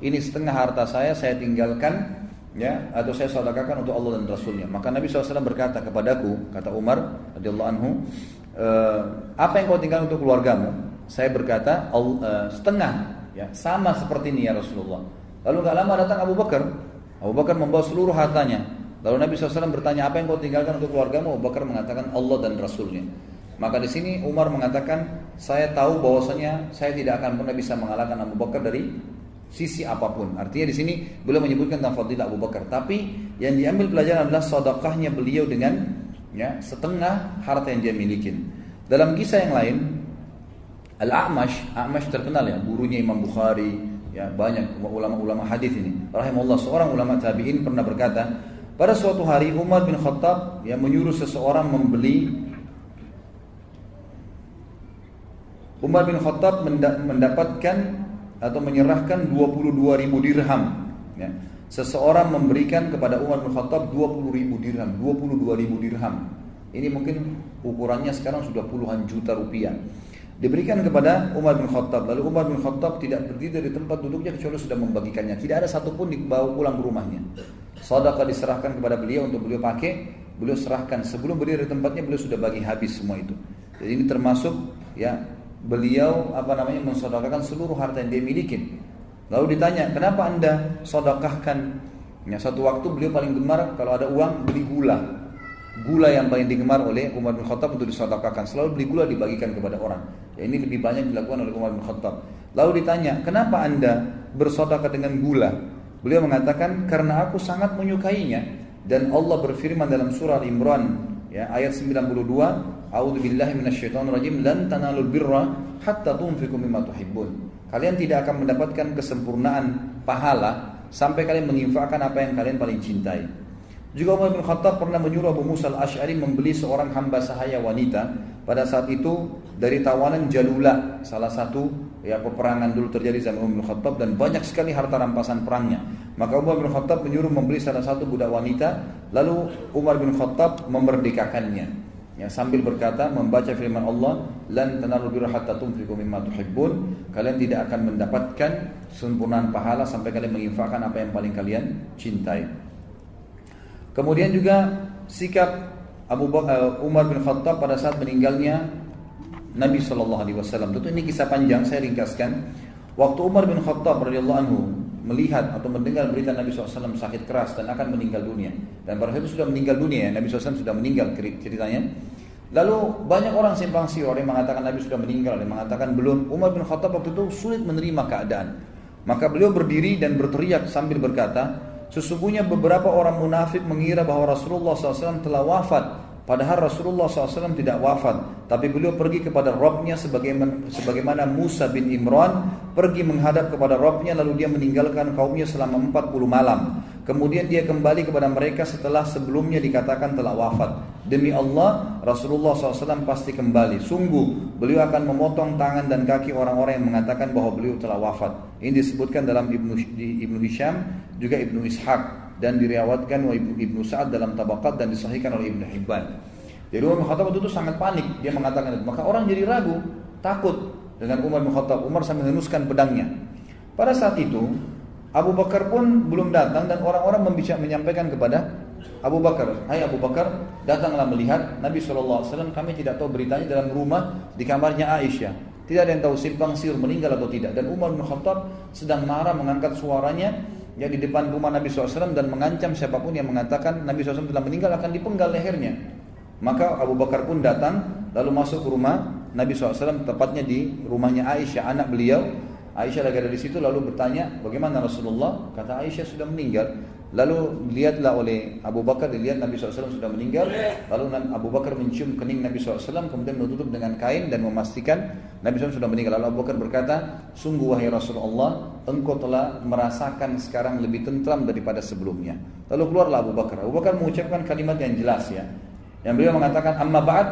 ini setengah harta saya tinggalkan, ya, atau saya sedekahkan untuk Allah dan Rasulnya. Maka Nabi SAW berkata kepadaku, kata Umar radhiyallahu anhu, apa yang kau tinggalkan untuk keluargamu? Saya berkata, setengah, ya, sama seperti ini ya Rasulullah. Lalu gak lama datang Abu Bakar. Abu Bakar membawa seluruh hartanya. Lalu Nabi SAW bertanya, apa yang kau tinggalkan untuk keluargamu? Abu Bakar mengatakan Allah dan Rasulnya. Maka di sini Umar mengatakan, saya tahu bahwasanya saya tidak akan pernah bisa mengalahkan Abu Bakar dari sisi apapun. Artinya di sini beliau menyebutkan tentang fadilah Abu Bakar. Tapi yang diambil pelajaran adalah sedekahnya beliau dengan, ya, setengah harta yang dia miliki. Dalam kisah yang lain, Al-A'mash terkenal, ya, gurunya Imam Bukhari, ya, banyak ulama-ulama hadis ini. Rahimahullah, seorang ulama tabi'in pernah berkata, pada suatu hari Umar bin Khattab yang menyuruh seseorang Umar bin Khattab mendapatkan atau menyerahkan 22.000 dirham, ya. Seseorang memberikan kepada Umar bin Khattab 20.000 dirham, 22.000 dirham. Ini mungkin ukurannya sekarang sudah puluhan juta rupiah. Diberikan kepada Umar bin Khattab. Lalu Umar bin Khattab tidak berdiri dari tempat duduknya kecuali sudah membagikannya. Tidak ada satupun dibawa pulang ke rumahnya. Sedekah diserahkan kepada beliau untuk beliau pakai. Beliau serahkan sebelum berdiri dari tempatnya, beliau sudah bagi habis semua itu. Jadi ini termasuk, ya, beliau mensedekahkan seluruh harta yang dia miliki. Lalu ditanya, kenapa anda sedekahkan? Ya, satu waktu beliau paling gemar kalau ada uang beli gula yang paling digemar oleh Umar bin Khattab untuk disedekahkan. Selalu beli gula dibagikan kepada orang. Ya, ini lebih banyak dilakukan oleh Umar bin Khattab. Lalu ditanya, kenapa anda bersedekah dengan gula? Beliau mengatakan, karena aku sangat menyukainya. Dan Allah berfirman dalam surah Al-Imran, ya, ayat 92, A'udzubillahi minasyaitonirrajim, lan tanalul birra hatta tunfiqu mimma tuhibbun. Kalian tidak akan mendapatkan kesempurnaan pahala sampai kalian menginfakkan apa yang kalian paling cintai. Juga Umar bin Khattab pernah menyuruh Abu Musa al-Ash'ari membeli seorang hamba sahaya wanita. Pada saat itu dari tawanan Jalula, salah satu, ya, peperangan dulu terjadi zaman Umar bin Khattab, dan banyak sekali harta rampasan perangnya. Maka Umar bin Khattab menyuruh membeli salah satu budak wanita. Lalu Umar bin Khattab memerdekakannya, ya, sambil berkata, membaca firman Allah, lan tanalul birra hatta tunfiqu mimma tuhibbun. Kalian tidak akan mendapatkan sempurnaan pahala sampai kalian menginfakkan apa yang paling kalian cintai. Kemudian juga sikap Umar bin Khattab pada saat meninggalnya Nabi SAW. Tentu ini kisah panjang, saya ringkaskan. Waktu Umar bin Khattab radhiyallahu anhu melihat atau mendengar berita Nabi SAW sakit keras dan akan meninggal dunia, dan pada saat itu sudah meninggal dunia, Nabi SAW sudah meninggal ceritanya. Lalu banyak orang simpang siur, yang mengatakan Nabi sudah meninggal, yang mengatakan belum. Umar bin Khattab waktu itu sulit menerima keadaan. Maka beliau berdiri dan berteriak sambil berkata, sesungguhnya beberapa orang munafik mengira bahwa Rasulullah SAW telah wafat. Padahal Rasulullah SAW tidak wafat, tapi beliau pergi kepada Rabbnya sebagaimana Musa bin Imran pergi menghadap kepada Rabbnya, lalu dia meninggalkan kaumnya selama 40 malam. Kemudian dia kembali kepada mereka setelah sebelumnya dikatakan telah wafat. Demi Allah, Rasulullah SAW pasti kembali. Sungguh, beliau akan memotong tangan dan kaki orang-orang yang mengatakan bahwa beliau telah wafat. Ini disebutkan dalam Ibnu Hisham, juga Ibnu Ishaq, dan diriwayatkan oleh Ibnu Sa'ad dalam Tabaqat, dan disahihkan oleh Ibnu Hibban. Jadi Umar bin Khattab itu sangat panik, dia mengatakan itu. Maka orang jadi ragu, takut dengan Umar bin Khattab. Umar sambil menghunuskan pedangnya. Pada saat itu Abu Bakar pun belum datang, dan orang-orang menyampaikan kepada Abu Bakar, hai Abu Bakar, datanglah melihat Nabi SAW. Kami tidak tahu beritanya dalam rumah di kamarnya Aisyah. Tidak ada yang tahu simpang siur meninggal atau tidak. Dan Umar bin Khattab sedang marah, mengangkat suaranya, ya, di depan rumah Nabi SAW, dan mengancam siapapun yang mengatakan Nabi SAW telah meninggal akan dipenggal lehernya. Maka Abu Bakar pun datang, lalu masuk ke rumah Nabi SAW, tepatnya di rumahnya Aisyah, anak beliau. Aisyah lagi ada di situ, lalu bertanya, bagaimana Rasulullah? Kata Aisyah sudah meninggal. Lalu dilihatlah oleh Abu Bakar, dilihat Nabi SAW sudah meninggal. Lalu Abu Bakar mencium kening Nabi SAW, kemudian menutup dengan kain dan memastikan Nabi SAW sudah meninggal. Lalu Abu Bakar berkata, sungguh wahai Rasulullah, engkau telah merasakan sekarang lebih tentram daripada sebelumnya. Lalu keluarlah Abu Bakar. Abu Bakar mengucapkan kalimat yang jelas, ya, yang beliau mengatakan amma ba'd,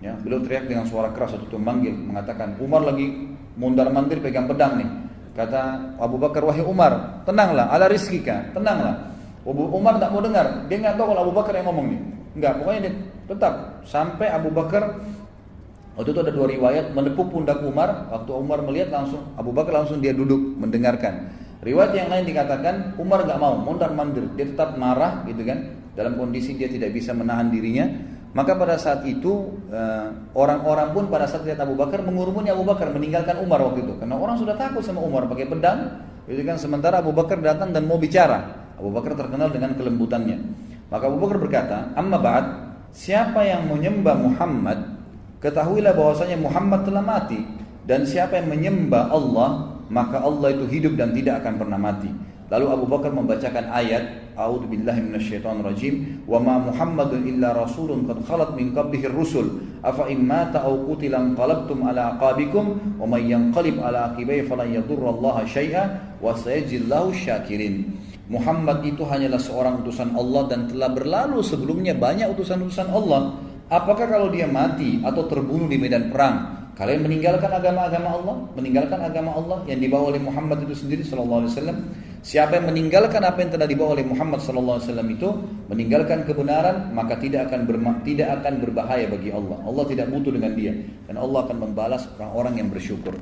ya, beliau teriak dengan suara keras waktu itu memanggil, mengatakan Umar lagi mondar-mandir pegang pedang nih. Kata Abu Bakar, wahai Umar, tenanglah, ala rizkika, tenanglah. Umar tak mau dengar, dia nggak tahu kalau Abu Bakar yang ngomong nih. Enggak, pokoknya dia tetap sampai Abu Bakar, waktu itu ada dua riwayat, menepuk pundak Umar. Waktu Umar melihat, langsung Abu Bakar langsung dia duduk mendengarkan. Riwayat yang lain dikatakan Umar gak mau, mondar-mandir, dia tetap marah gitu kan, dalam kondisi dia tidak bisa menahan dirinya. Maka pada saat itu orang-orang pun pada saat lihat Abu Bakar mengurumuni Abu Bakar, meninggalkan Umar waktu itu, karena orang sudah takut sama Umar pakai pedang, gitu kan. Sementara Abu Bakar datang dan mau bicara. Abu Bakar terkenal dengan kelembutannya. Maka Abu Bakar berkata, "Amma ba'd, siapa yang menyembah Muhammad, ketahuilah bahwasanya Muhammad telah mati, dan siapa yang menyembah Allah, maka Allah itu hidup dan tidak akan pernah mati." Lalu Abu Bakar membacakan ayat, "A'udzubillahi minasyaitonirrajim, wa ma Muhammadun illa rasulun qad khalat min qablihi ar-rusul, afa in mata aw qutila anqalabtum ala aqabikum, wa may yanqalib ala aqibaihi falan yadurrallaha syai'a wa sayajzillahu syakirin." Muhammad itu hanyalah seorang utusan Allah dan telah berlalu sebelumnya banyak utusan-utusan Allah. Apakah kalau dia mati atau terbunuh di medan perang, kalian meninggalkan agama-agama Allah, meninggalkan agama Allah yang dibawa oleh Muhammad itu sendiri sallallahu alaihi wasallam? Siapa yang meninggalkan apa yang telah dibawa oleh Muhammad sallallahu alaihi wasallam itu, meninggalkan kebenaran, maka tidak akan berbahaya bagi Allah. Allah tidak butuh dengan dia, dan Allah akan membalas orang-orang yang bersyukur.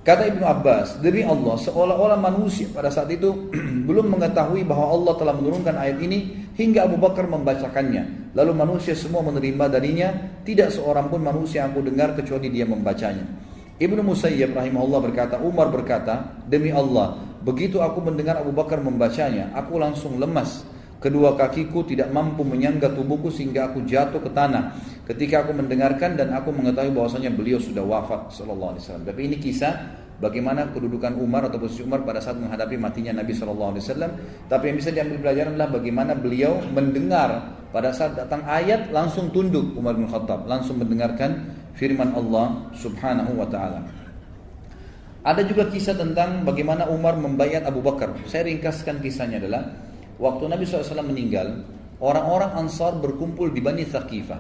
Kata Ibnu Abbas, demi Allah, seolah-olah manusia pada saat itu belum mengetahui bahwa Allah telah menurunkan ayat ini hingga Abu Bakar membacakannya. Lalu manusia semua menerima darinya, tidak seorang pun manusia yang aku dengar kecuali dia membacanya. Ibnu Musayyib rahimahullah berkata, Umar berkata, demi Allah, begitu aku mendengar Abu Bakar membacanya, aku langsung lemas. Kedua kakiku tidak mampu menyangga tubuhku sehingga aku jatuh ke tanah ketika aku mendengarkan dan aku mengetahui bahwasanya beliau sudah wafat sallallahu alaihi wasallam. Tapi ini kisah bagaimana kedudukan Umar atau posisi Umar pada saat menghadapi matinya Nabi sallallahu alaihi wasallam. Tapi yang bisa diambil pelajaran adalah bagaimana beliau mendengar pada saat datang ayat langsung tunduk. Umar bin Khattab langsung mendengarkan firman Allah Subhanahu wa taala. Ada juga kisah tentang bagaimana Umar membaiat Abu Bakar. Saya ringkaskan kisahnya adalah waktu Nabi SAW meninggal, orang-orang Ansar berkumpul di Bani Thaqifah.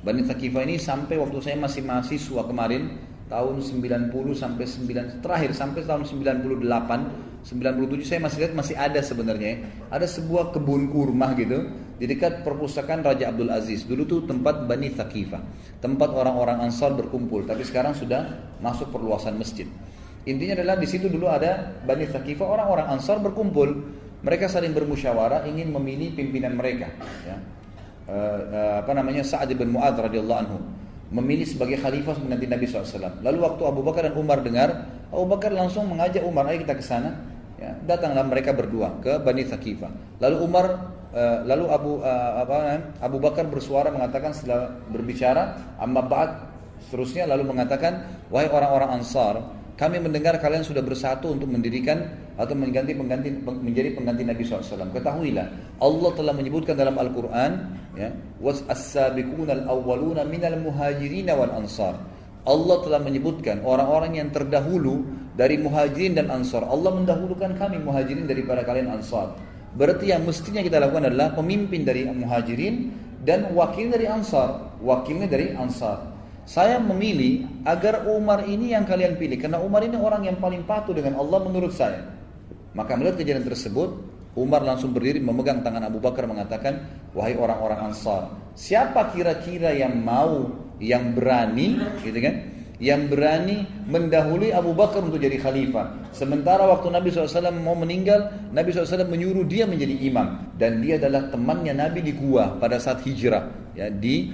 Bani Thaqifah ini sampai waktu saya masih mahasiswa kemarin, tahun 90 sampai 9, terakhir sampai tahun 98, 97 saya masih lihat masih ada sebenarnya. Ada sebuah kebun kurma gitu di dekat perpustakaan Raja Abdul Aziz. Dulu tuh tempat Bani Thaqifah, tempat orang-orang Ansar berkumpul, tapi sekarang sudah masuk perluasan masjid. Intinya adalah di situ dulu ada Bani Thaqifah, orang-orang Ansar berkumpul. Mereka saling bermusyawarah ingin memilih pimpinan mereka, ya. Sa'ad bin Mu'adz radhiyallahu anhu memilih sebagai khalifah mengganti Nabi SAW. Lalu waktu Abu Bakar dan Umar dengar, Abu Bakar langsung mengajak Umar, ayo kita ke sana. Ya, datanglah mereka berdua ke Bani Thaqifah. Lalu Abu Bakar bersuara mengatakan setelah berbicara, amma ba'd, seterusnya lalu mengatakan, wahai orang-orang Ansar, kami mendengar kalian sudah bersatu untuk mendirikan atau menjadi pengganti Nabi SAW. Ketahuilah, Allah telah menyebutkan dalam Al-Quran, ya, was-as-sabiqunal awwaluna minal muhajirin wal ansar. Allah telah menyebutkan orang-orang yang terdahulu dari muhajirin dan ansar. Allah mendahulukan kami muhajirin daripada kalian ansar. Berarti yang mestinya kita lakukan adalah pemimpin dari muhajirin dan wakil dari ansar. Wakilnya dari ansar. Saya memilih agar Umar ini yang kalian pilih, karena Umar ini orang yang paling patuh dengan Allah menurut saya. Maka melihat kejadian tersebut, Umar langsung berdiri memegang tangan Abu Bakar mengatakan, wahai orang-orang Ansar, siapa kira-kira yang mau, yang berani, gitu kan, yang berani mendahului Abu Bakar untuk jadi khalifah. Sementara waktu Nabi SAW mau meninggal, Nabi SAW menyuruh dia menjadi imam, dan dia adalah temannya Nabi di gua pada saat hijrah, ya, di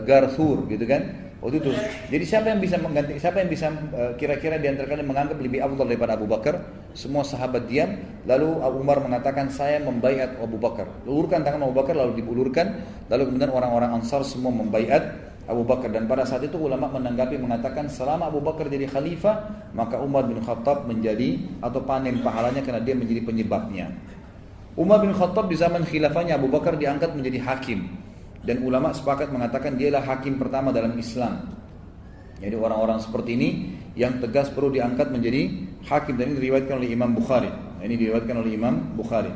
Gar Thur, gitu kan. Waktu itu. Jadi siapa yang bisa mengganti? Siapa yang bisa kira-kira di antara kalian menganggap lebih afdal daripada Abu Bakar? Semua sahabat diam. Lalu Abu Umar mengatakan, saya membaiat Abu Bakar. Ulurkan tangan Abu Bakar, lalu diulurkan. Lalu kemudian orang-orang Ansar semua membaiat Abu Bakar. Dan pada saat itu ulama menanggapi mengatakan, selama Abu Bakar jadi khalifah, maka Umar bin Khattab menjadi atau panen pahalanya karena dia menjadi penyebabnya. Umar bin Khattab di zaman khilafahnya Abu Bakar diangkat menjadi hakim. Dan ulama sepakat mengatakan dialah hakim pertama dalam Islam. Jadi orang-orang seperti ini yang tegas perlu diangkat menjadi hakim, dan ini diriwayatkan oleh Imam Bukhari.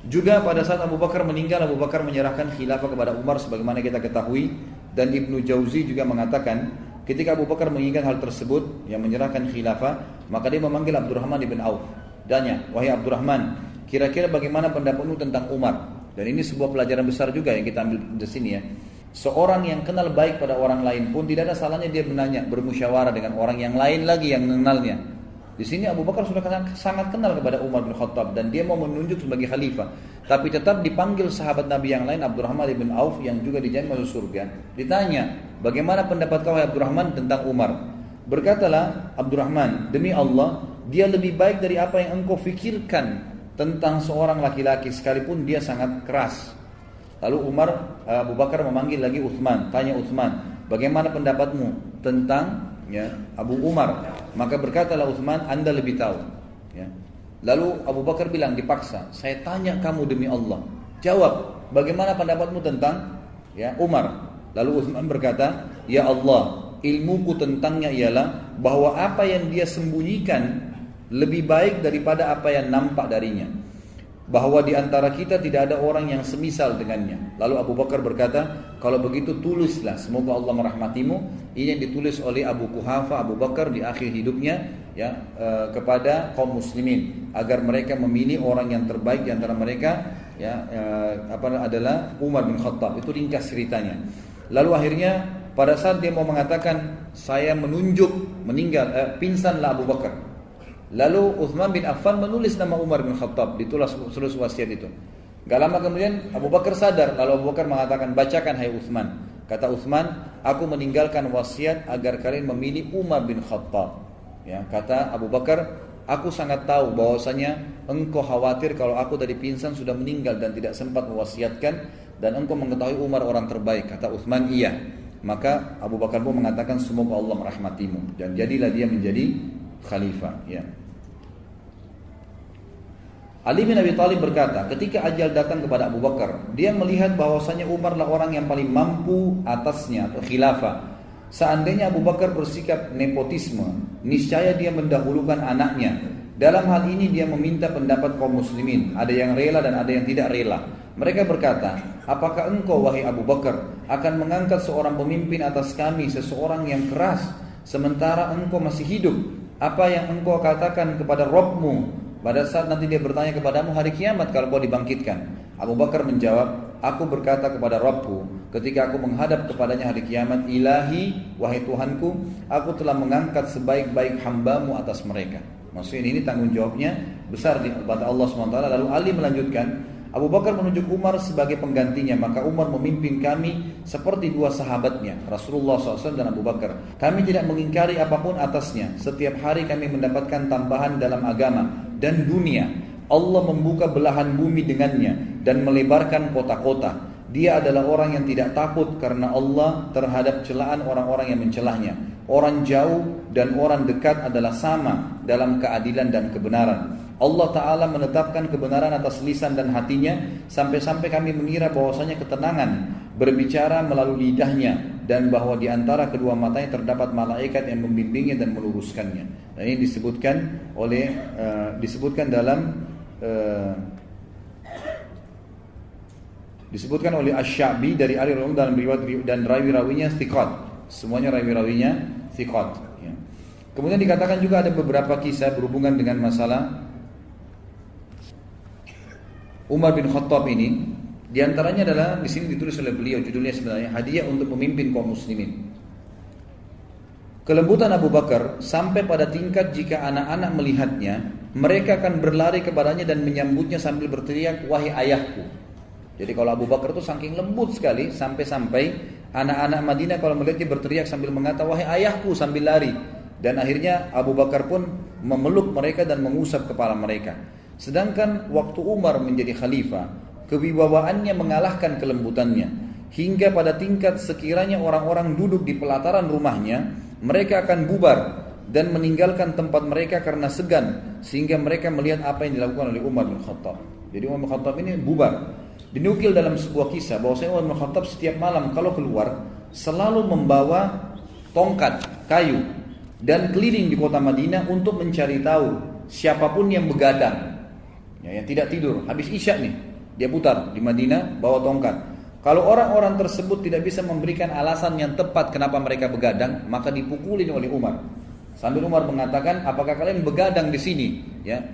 Juga pada saat Abu Bakar meninggal, Abu Bakar menyerahkan khilafah kepada Umar sebagaimana kita ketahui. Dan Ibnu Jauzi juga mengatakan ketika Abu Bakar menginginkan hal tersebut yang menyerahkan khilafah, maka dia memanggil Abdurrahman bin Auf. Tanya, wahai Abdurrahman, kira-kira bagaimana pendapatmu tentang Umar? Dan ini sebuah pelajaran besar juga yang kita ambil di sini, ya. Seorang yang kenal baik pada orang lain pun tidak ada salahnya dia bermusyawarah dengan orang yang lain lagi yang mengenalnya. Di sini Abu Bakar sudah sangat kenal kepada Umar bin Khattab dan dia mau menunjuk sebagai khalifah. Tapi tetap dipanggil sahabat Nabi yang lain, Abdurrahman bin Auf yang juga dijamin masuk surga. Ditanya, bagaimana pendapat kau Abdurrahman tentang Umar? Berkatalah Abdurrahman, demi Allah, dia lebih baik dari apa yang engkau fikirkan tentang seorang laki-laki sekalipun dia sangat keras. Lalu Abu Bakar memanggil lagi Uthman, tanya Uthman, bagaimana pendapatmu tentang Abu Umar? Maka berkatalah Uthman, Anda lebih tahu. Lalu Abu Bakar bilang dipaksa, saya tanya kamu demi Allah, jawab, bagaimana pendapatmu tentang Umar? Lalu Uthman berkata, ya Allah, ilmuku tentangnya ialah bahwa apa yang dia sembunyikan lebih baik daripada apa yang nampak darinya. Bahwa di antara kita tidak ada orang yang semisal dengannya. Lalu Abu Bakar berkata, kalau begitu tulislah, semoga Allah merahmatimu. Ini yang ditulis oleh Abu Quhafa, Abu Bakar di akhir hidupnya kepada kaum muslimin agar mereka memilih orang yang terbaik di antara mereka adalah Umar bin Khattab. Itu ringkas ceritanya. Lalu akhirnya pada saat dia mau mengatakan saya menunjuk pingsanlah Abu Bakar. Lalu Uthman bin Affan menulis nama Umar bin Khattab, ditulis wasiat itu. Gak lama kemudian Abu Bakar sadar, lalu Abu Bakar mengatakan, bacakan hai Uthman. Kata Uthman, aku meninggalkan wasiat agar kalian memilih Umar bin Khattab. Kata Abu Bakar, aku sangat tahu bahwasanya engkau khawatir kalau aku dari pingsan sudah meninggal dan tidak sempat mewasiatkan, dan engkau mengetahui Umar orang terbaik. Kata Uthman, iya. Maka Abu Bakar pun mengatakan, semoga Allah merahmatimu, dan jadilah dia menjadi khalifah. Ali bin Abi Thalib berkata, ketika ajal datang kepada Abu Bakar, dia melihat bahwasanya Umar lah orang yang paling mampu atasnya atau khilafah. Seandainya Abu Bakar bersikap nepotisme, niscaya dia mendahulukan anaknya. Dalam hal ini dia meminta pendapat kaum muslimin, ada yang rela dan ada yang tidak rela. Mereka berkata, apakah engkau wahai Abu Bakar akan mengangkat seorang pemimpin atas kami, seseorang yang keras, sementara engkau masih hidup? Apa yang engkau katakan kepada Rabbmu pada saat nanti dia bertanya kepadamu hari kiamat kalau kau dibangkitkan? Abu Bakar menjawab, aku berkata kepada Rabbku ketika aku menghadap kepadanya hari kiamat, Ilahi, wahai Tuhanku, aku telah mengangkat sebaik-baik hambamu atas mereka. Maksudnya ini tanggung jawabnya besar di mata Allah SWT. Lalu Ali melanjutkan, Abu Bakar menunjuk Umar sebagai penggantinya, maka Umar memimpin kami seperti dua sahabatnya, Rasulullah SAW dan Abu Bakar. Kami tidak mengingkari apapun atasnya. Setiap hari kami mendapatkan tambahan dalam agama dan dunia. Allah membuka belahan bumi dengannya dan melebarkan kota-kota. Dia adalah orang yang tidak takut karena Allah terhadap celaan orang-orang yang mencelahnya. Orang jauh dan orang dekat adalah sama dalam keadilan dan kebenaran. Allah Ta'ala menetapkan kebenaran atas lisan dan hatinya, sampai-sampai kami mengira bahwasanya ketenangan berbicara melalui lidahnya, dan bahwa di antara kedua matanya terdapat malaikat yang membimbingnya dan meluruskannya. Dan ini disebutkan oleh Asy-Sya'bi dari Ali radhiyallahu dalam riwayat, dan rawi-rawinya thiqat. Semuanya rawi-rawinya thiqat. Kemudian dikatakan juga ada beberapa kisah berhubungan dengan masalah Umar bin Khattab ini. Di antaranya adalah di sini ditulis oleh beliau, judulnya sebenarnya hadiah untuk pemimpin kaum muslimin. Kelembutan Abu Bakar sampai pada tingkat jika anak-anak melihatnya, mereka akan berlari kepadanya dan menyambutnya sambil berteriak, wahai ayahku. Jadi kalau Abu Bakar itu saking lembut sekali, sampai-sampai anak-anak Madinah kalau melihatnya berteriak sambil mengatakan, wahai ayahku, sambil lari. Dan akhirnya Abu Bakar pun memeluk mereka dan mengusap kepala mereka. Sedangkan waktu Umar menjadi khalifah, kewibawaannya mengalahkan kelembutannya, hingga pada tingkat sekiranya orang-orang duduk di pelataran rumahnya, mereka akan bubar dan meninggalkan tempat mereka karena segan, sehingga mereka melihat apa yang dilakukan oleh Umar bin Khattab. Jadi Umar bin Khattab ini bubar. Dinukil dalam sebuah kisah bahwasanya Umar bin Khattab setiap malam kalau keluar selalu membawa tongkat kayu dan keliling di kota Madinah untuk mencari tahu siapapun yang begadang, yang tidak tidur, habis isya nih, dia putar di Madinah bawa tongkat. Kalau orang-orang tersebut tidak bisa memberikan alasan yang tepat kenapa mereka begadang, maka dipukulin oleh Umar. Sambil Umar mengatakan, apakah kalian begadang di sini,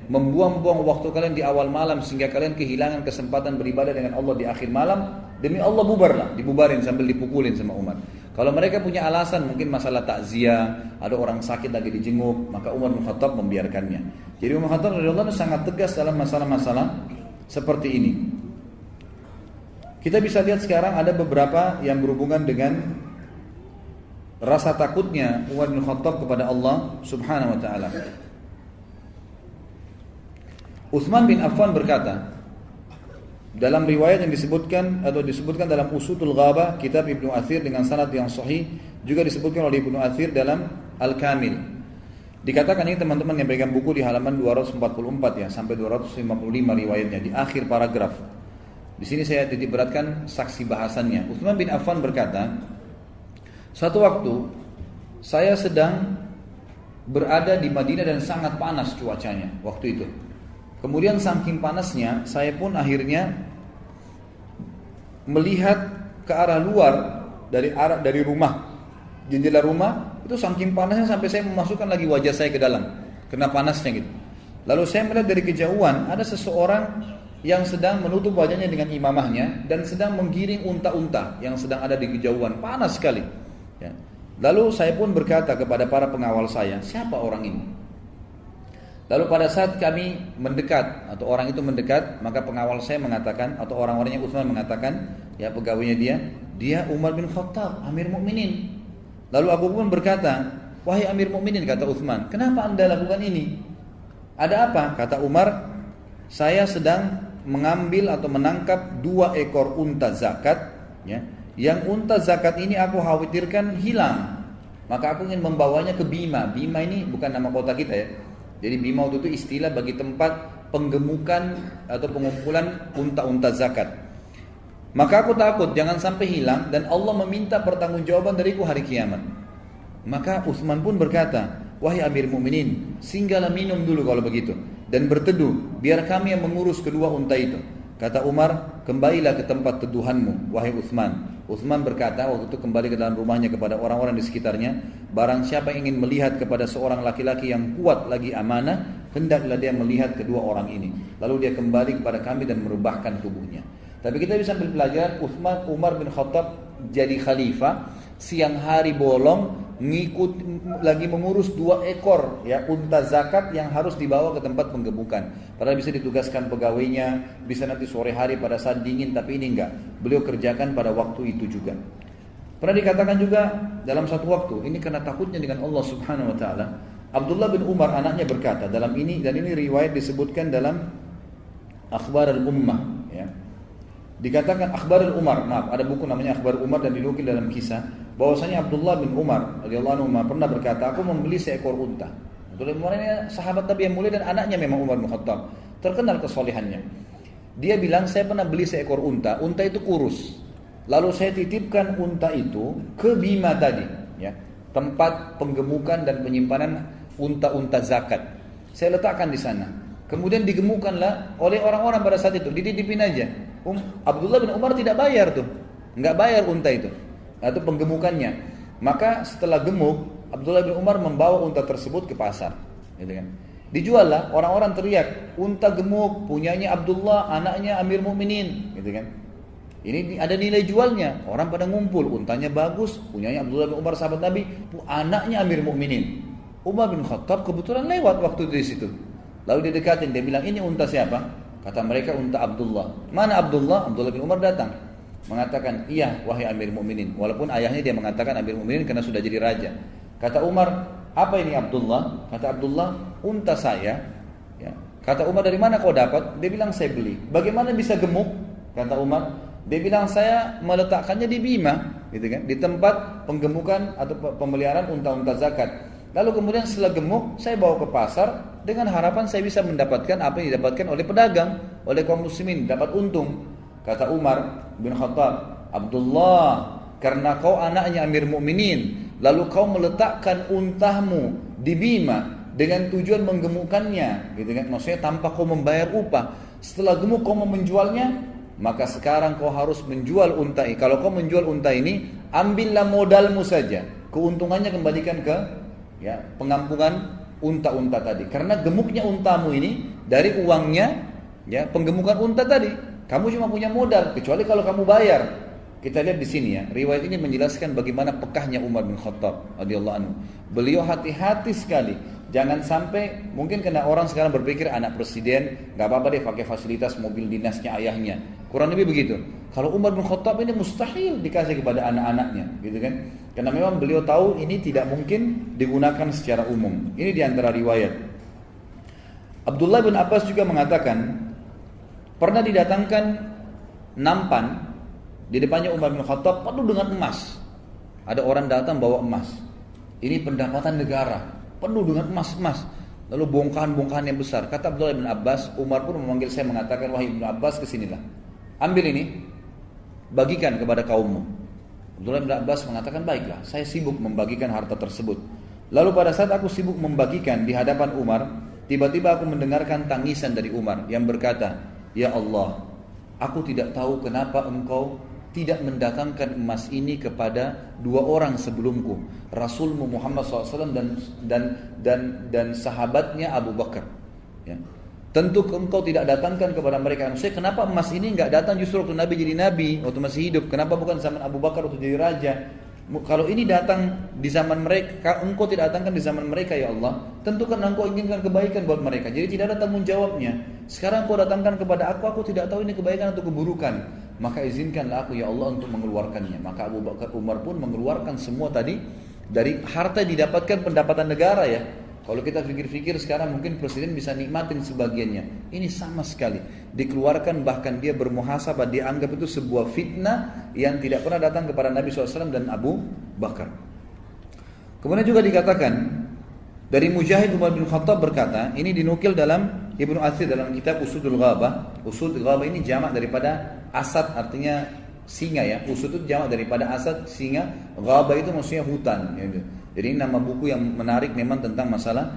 membuang-buang waktu kalian di awal malam sehingga kalian kehilangan kesempatan beribadah dengan Allah di akhir malam? Demi Allah bubarlah, dibubarin sambil dipukulin sama Umar. Kalau mereka punya alasan mungkin masalah takziah, ada orang sakit lagi dijenguk, maka Umar bin Khattab membiarkannya. Jadi Umar bin Khattab radhiyallahu anhu sangat tegas dalam masalah-masalah seperti ini. Kita bisa lihat sekarang ada beberapa yang berhubungan dengan rasa takutnya Umar bin Khattab kepada Allah Subhanahu wa taala. Utsman bin Affan berkata, dalam riwayat yang disebutkan atau disebutkan dalam Usudul Ghabah kitab Ibnu Athir dengan sanad yang sahih, juga disebutkan oleh Ibnu Athir dalam Al-Kamil. Dikatakan ini teman-teman yang pegang buku di halaman 244 ya sampai 255 riwayatnya di akhir paragraf. Di sini saya titik beratkan saksi bahasannya. Utsman bin Affan berkata, suatu waktu saya sedang berada di Madinah dan sangat panas cuacanya waktu itu. Kemudian saking panasnya, saya pun akhirnya melihat ke arah luar dari rumah, jendela rumah itu saking panasnya sampai saya memasukkan lagi wajah saya ke dalam, kena panasnya gitu. Lalu saya melihat dari kejauhan ada seseorang yang sedang menutup wajahnya dengan imamahnya dan sedang menggiring unta-unta yang sedang ada di kejauhan, panas sekali. Ya. Lalu saya pun berkata kepada para pengawal saya, siapa orang ini? Lalu pada saat kami mendekat atau orang itu mendekat, maka pengawal saya mengatakan atau orang-orangnya Utsman mengatakan, ya pegawainya dia Umar bin Khattab, Amir Mukminin. Lalu aku pun berkata, wahai Amir Mukminin, kata Utsman, kenapa Anda lakukan ini? Ada apa? Kata Umar, saya sedang mengambil atau menangkap 2 ekor unta zakat, ya. Yang unta zakat ini aku khawatirkan hilang. Maka aku ingin membawanya ke Bima. Bima ini bukan nama kota kita ya. Jadi Bima itu istilah bagi tempat penggemukan atau pengumpulan unta-unta zakat. Maka aku takut jangan sampai hilang dan Allah meminta pertanggungjawaban dariku hari kiamat. Maka Utsman pun berkata, wahai Amir Mukminin, singgahlah minum dulu kalau begitu dan berteduh, biar kami yang mengurus kedua unta itu. Kata Umar, kembalilah ke tempat teduhanmu, wahai Utsman. Utsman berkata waktu itu kembali ke dalam rumahnya kepada orang-orang di sekitarnya, barang siapa yang ingin melihat kepada seorang laki-laki yang kuat lagi amanah, hendaklah dia melihat kedua orang ini. Lalu dia kembali kepada kami dan merubahkan tubuhnya. Tapi kita bisa ambil pelajaran, Umar bin Khattab jadi khalifah, siang hari bolong lagi mengurus 2 ekor ya unta zakat yang harus dibawa ke tempat penggemukan. Padahal bisa ditugaskan pegawainya, bisa nanti sore hari pada saat dingin, tapi ini enggak. Beliau kerjakan pada waktu itu juga. Pernah dikatakan juga dalam satu waktu, ini karena takutnya dengan Allah Subhanahu wa taala, Abdullah bin Umar anaknya berkata dalam ini, dan ini riwayat disebutkan dalam Akhbar al-Ummah ya. Dikatakan Akhbar al-Umar, maaf, ada buku namanya Akhbar Umar dan dinukil dalam kisah bahwasanya Abdullah bin Umar radhiyallahu anhu pernah berkata, aku membeli seekor unta. Abdullah bin Umar ini sahabat Nabi yang mulia dan anaknya memang Umar bin Khattab, terkenal kesolehannya. Dia bilang, saya pernah beli seekor unta itu kurus. Lalu saya titipkan unta itu ke Bima tadi, ya, tempat penggemukan dan penyimpanan unta-unta zakat. Saya letakkan di sana. Kemudian digemukanlah oleh orang-orang pada saat itu, dititipin aja. Abdullah bin Umar tidak bayar tuh, nggak bayar unta itu atau penggemukannya. Maka setelah gemuk, Abdullah bin Umar membawa unta tersebut ke pasar, gitu kan. Dijual lah, orang-orang teriak, unta gemuk punyanya Abdullah, anaknya Amir Mukminin, gitu kan. Ini ada nilai jualnya, orang pada ngumpul, untanya bagus, punyanya Abdullah bin Umar sahabat Nabi, anaknya Amir Mukminin. Umar bin Khattab kebetulan lewat waktu di situ. Lalu dia dekatin, dia bilang, ini unta siapa? Kata mereka, unta Abdullah. Mana Abdullah? Abdullah bin Umar datang, mengatakan, iya wahai Amir Mukminin. Walaupun ayahnya dia mengatakan Amir Mukminin karena sudah jadi raja. Kata Umar, apa ini Abdullah? Kata Abdullah, unta saya. Ya. Kata Umar, dari mana kau dapat? Dia bilang, saya beli. Bagaimana bisa gemuk? Kata Umar, dia bilang, saya meletakkannya di Bima, gitu kan, di tempat penggemukan atau pemeliharaan unta-unta zakat. Lalu kemudian setelah gemuk, saya bawa ke pasar dengan harapan saya bisa mendapatkan apa yang didapatkan oleh pedagang, oleh kaum muslimin, dapat untung. Kata Umar bin Khattab, Abdullah, karena kau anaknya Amir Mukminin, lalu kau meletakkan untamu di Bima dengan tujuan menggemukkannya, gitu kan? Maksudnya tanpa kau membayar upah. Setelah gemuk kau mau menjualnya, maka sekarang kau harus menjual unta ini. Kalau kau menjual unta ini, ambillah modalmu saja, keuntungannya kembalikan ke pengampungan unta-unta tadi. Karena gemuknya untamu ini dari uangnya penggemukan unta tadi. Kamu cuma punya modal, kecuali kalau kamu bayar. Kita lihat di sini ya, riwayat ini menjelaskan bagaimana pekahnya Umar bin Khattab radhiyallahu anhu. Beliau hati-hati sekali. Jangan sampai, mungkin kena orang sekarang berpikir anak presiden, nggak apa-apa deh pakai fasilitas mobil dinasnya ayahnya. Kurang lebih begitu. Kalau Umar bin Khattab ini mustahil dikasih kepada anak-anaknya, gitu kan? Karena memang beliau tahu ini tidak mungkin digunakan secara umum. Ini diantara riwayat. Abdullah bin Abbas juga mengatakan pernah didatangkan nampan di depannya Umar bin Khattab penuh dengan emas. Ada orang datang bawa emas. Ini pendapatan negara, penuh dengan emas-emas. Lalu bongkahan-bongkahan yang besar. Kata Abdullah bin Abbas, Umar pun memanggil saya mengatakan, wahai Ibnu Abbas, kesinilah. Ambil ini, bagikan kepada kaummu. Abdullah bin Abbas mengatakan, baiklah, saya sibuk membagikan harta tersebut. Lalu pada saat aku sibuk membagikan di hadapan Umar, tiba-tiba aku mendengarkan tangisan dari Umar yang berkata, ya Allah, aku tidak tahu kenapa engkau tidak mendatangkan emas ini kepada dua orang sebelumku, Rasulmu Muhammad SAW dan sahabatnya Abu Bakar. Ya. Tentu engkau tidak datangkan kepada mereka. Maksudnya kenapa emas ini enggak datang justru waktu Nabi jadi Nabi, waktu masih hidup? Kenapa bukan zaman Abu Bakar waktu jadi raja? Kalau ini datang di zaman mereka, engkau tidak datangkan di zaman mereka ya Allah, tentu kan engkau inginkan kebaikan buat mereka. Jadi tidak ada tanggung jawabnya. Sekarang engkau datangkan kepada aku tidak tahu ini kebaikan atau keburukan. Maka izinkanlah aku ya Allah untuk mengeluarkannya. Maka Abu Bakar Umar pun mengeluarkan semua tadi dari harta didapatkan pendapatan negara ya. Kalau kita pikir-pikir sekarang mungkin presiden bisa nikmatin sebagiannya. Ini sama sekali dikeluarkan, bahkan dia bermuhasabah, dia anggap itu sebuah fitnah yang tidak pernah datang kepada Nabi SAW dan Abu Bakar. Kemudian juga dikatakan dari Mujahid Umar bin Khattab berkata, ini dinukil dalam Ibnu Athir dalam kitab Usudul Ghabah. Usudul Ghabah ini jamak daripada asad, artinya singa ya. Usud itu jamak daripada asad, singa. Ghabah itu maksudnya hutan gitu. Jadi ini nama buku yang menarik memang tentang masalah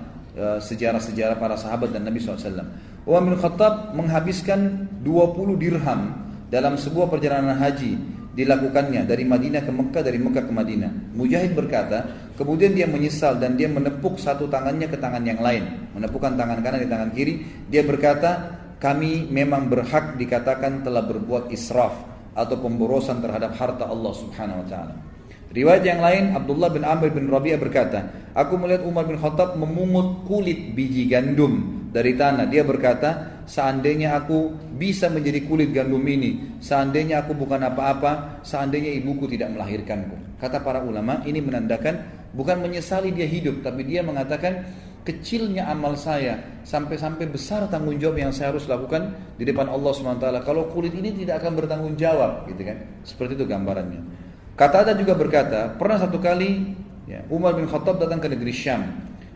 sejarah-sejarah para sahabat dan Nabi SAW. Umar bin Khattab menghabiskan 20 dirham dalam sebuah perjalanan haji dilakukannya dari Madinah ke Mekah, dari Mekah ke Madinah. Mujahid berkata, kemudian dia menyesal dan dia menepuk satu tangannya ke tangan yang lain, menepukkan tangan kanan di tangan kiri. Dia berkata, kami memang berhak dikatakan telah berbuat israf atau pemborosan terhadap harta Allah Subhanahu wa taala. Riwayat yang lain, Abdullah bin Amr bin Rabi'ah berkata, aku melihat Umar bin Khattab memungut kulit biji gandum dari tanah. Dia berkata, seandainya aku bisa menjadi kulit gandum ini, seandainya aku bukan apa-apa, seandainya ibuku tidak melahirkanku. Kata para ulama, ini menandakan bukan menyesali dia hidup, tapi dia mengatakan kecilnya amal saya sampai-sampai besar tanggung jawab yang saya harus lakukan di depan Allah SWT. Kalau kulit ini tidak akan bertanggung jawab, gitu kan? Seperti itu gambarannya. Qatadah juga berkata, pernah satu kali ya, Umar bin Khattab datang ke negeri Syam.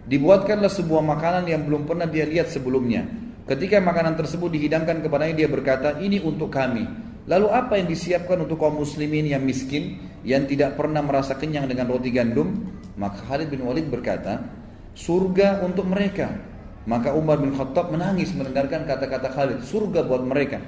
Dibuatkanlah sebuah makanan yang belum pernah dia lihat sebelumnya. Ketika makanan tersebut dihidangkan kepadanya, dia berkata, ini untuk kami. Lalu apa yang disiapkan untuk kaum muslimin yang miskin, yang tidak pernah merasa kenyang dengan roti gandum? Maka Khalid bin Walid berkata, surga untuk mereka. Maka Umar bin Khattab menangis mendengarkan kata-kata Khalid, surga buat mereka.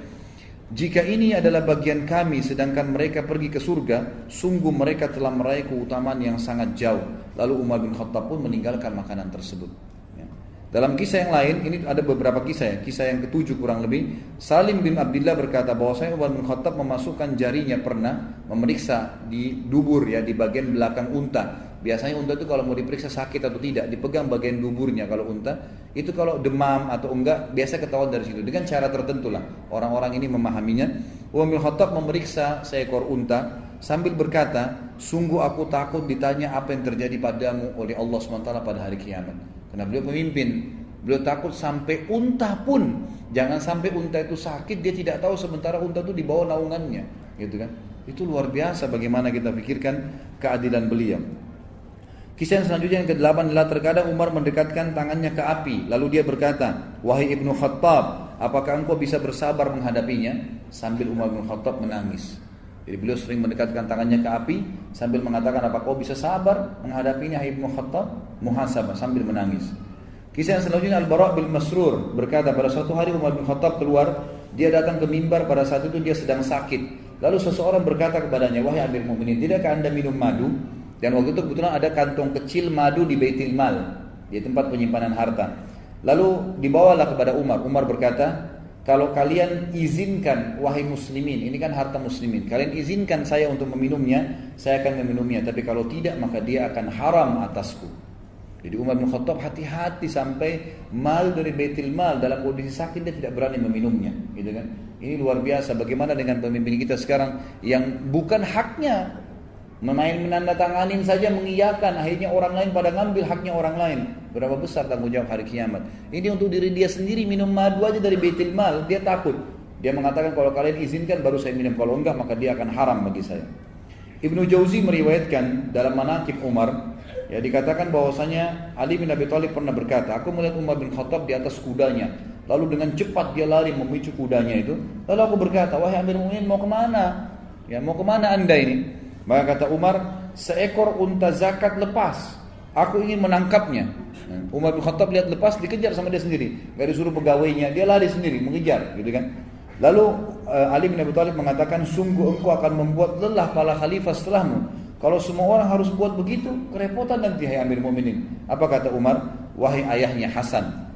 Jika ini adalah bagian kami sedangkan mereka pergi ke surga, sungguh mereka telah meraih keutamaan yang sangat jauh. Lalu Umar bin Khattab pun meninggalkan makanan tersebut. Ya. Dalam kisah yang lain, ini ada beberapa kisah ya. Kisah yang ketujuh kurang lebih, Salim bin Abdullah berkata bahwasanya Umar bin Khattab memasukkan jarinya pernah memeriksa di dubur ya, di bagian belakang unta. Biasanya unta itu kalau mau diperiksa sakit atau tidak, dipegang bagian duburnya. Kalau unta itu kalau demam atau enggak, biasa ketahuan dari situ. Dengan cara tertentu lah orang-orang ini memahaminya. Umar bin Khattab memeriksa seekor unta sambil berkata, sungguh aku takut ditanya apa yang terjadi padamu oleh Allah SWT pada hari kiamat. Karena beliau pemimpin, beliau takut sampai unta pun, jangan sampai unta itu sakit dia tidak tahu sementara unta itu di bawah naungannya, gitu kan? Itu luar biasa bagaimana kita pikirkan keadilan beliau. Kisah yang selanjutnya yang ke-8 adalah terkadang Umar mendekatkan tangannya ke api. Lalu dia berkata, wahai Ibnu Khattab, apakah engkau bisa bersabar menghadapinya? Sambil Umar bin Khattab menangis. Jadi beliau sering mendekatkan tangannya ke api sambil mengatakan, apakah kau bisa sabar menghadapinya hai Ibnu Khattab? Muhasabah sambil menangis. Kisah yang selanjutnya Al-Bara' bin Masrur berkata, pada suatu hari Umar bin Khattab keluar, dia datang ke mimbar, pada saat itu dia sedang sakit. Lalu seseorang berkata kepadanya, wahai Amir Mu'minin, tidakkah anda minum madu? Dan waktu itu kebetulan ada kantong kecil madu di Baitul Mal, di tempat penyimpanan harta. Lalu dibawalah kepada Umar. Umar berkata, kalau kalian izinkan wahai muslimin, ini kan harta muslimin, kalian izinkan saya untuk meminumnya, saya akan meminumnya, tapi kalau tidak maka dia akan haram atasku. Jadi Umar bin Khattab hati-hati sampai mal dari Baitul Mal dalam kondisi sakit dia tidak berani meminumnya, gitu kan? Ini luar biasa. Bagaimana dengan pemimpin kita sekarang yang bukan haknya, menandatanganin saja mengiyakan, akhirnya orang lain pada ngambil haknya orang lain. Berapa besar tanggung jawab hari kiamat? Ini untuk diri dia sendiri, minum madu aja dari Baitul Mal, dia takut. Dia mengatakan kalau kalian izinkan baru saya minum, kalau enggak maka dia akan haram bagi saya. Ibnu Jauzi meriwayatkan dalam Manaqib Umar, ya, dikatakan bahwasanya Ali bin Abi Thalib pernah berkata, aku melihat Umar bin Khattab di atas kudanya, lalu dengan cepat dia lari memicu kudanya itu. Lalu aku berkata, wahai Amirul Mukminin, mau kemana? Ya, mau kemana anda ini? Maka kata Umar, seekor unta zakat lepas, aku ingin menangkapnya. Umar bin Khattab lihat lepas, dikejar sama dia sendiri, gak disuruh pegawainya, dia lari sendiri mengejar, gitu kan? Lalu Ali bin Abi Thalib mengatakan, sungguh engkau akan membuat lelah para khalifah setelahmu. Kalau semua orang harus buat begitu, kerepotan nanti hai Amir Mu'minin. Apa kata Umar? Wahai ayahnya Hasan,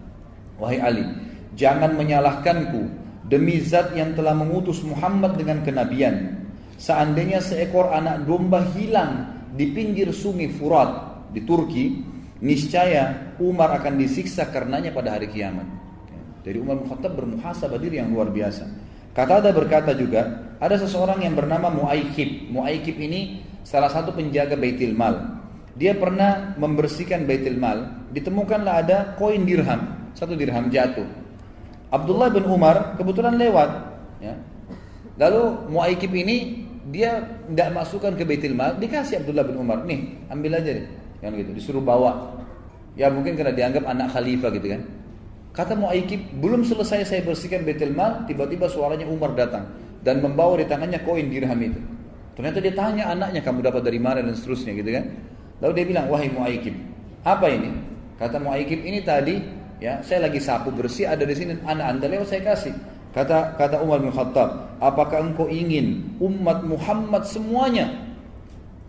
wahai Ali, jangan menyalahkanku demi zat yang telah mengutus Muhammad dengan kenabian. Seandainya seekor anak domba hilang di pinggir sungai Furat di Turki, niscaya Umar akan disiksa karenanya pada hari kiamat. Jadi Umar bin Khattab bermuhasabah diri yang luar biasa. Qatada berkata juga, ada seseorang yang bernama Mu'aykib. Mu'aykib ini salah satu penjaga Baitul Mal. Dia pernah membersihkan Baitul Mal, ditemukanlah ada koin dirham, 1 dirham jatuh. Abdullah bin Umar kebetulan lewat, ya. Lalu Mu'aykib ini dia tidak masukkan ke Baitul Mal, dikasih Abdullah bin Umar, nih ambil aja deh, yang gitu, disuruh bawa. Ya mungkin karena dianggap anak khalifah gitu kan. Kata Mu'aykib, belum selesai saya bersihkan Baitul Mal, tiba-tiba suaranya Umar datang dan membawa di tangannya koin dirham itu. Ternyata dia tanya anaknya, kamu dapat dari mana dan seterusnya gitu kan. Lalu dia bilang, wahai Mu'aykib, apa ini? Kata Mu'aykib, ini tadi ya saya lagi sapu bersih, ada di sini anak anda lewat saya kasih. Kata Umar bin Khattab, apakah engkau ingin umat Muhammad semuanya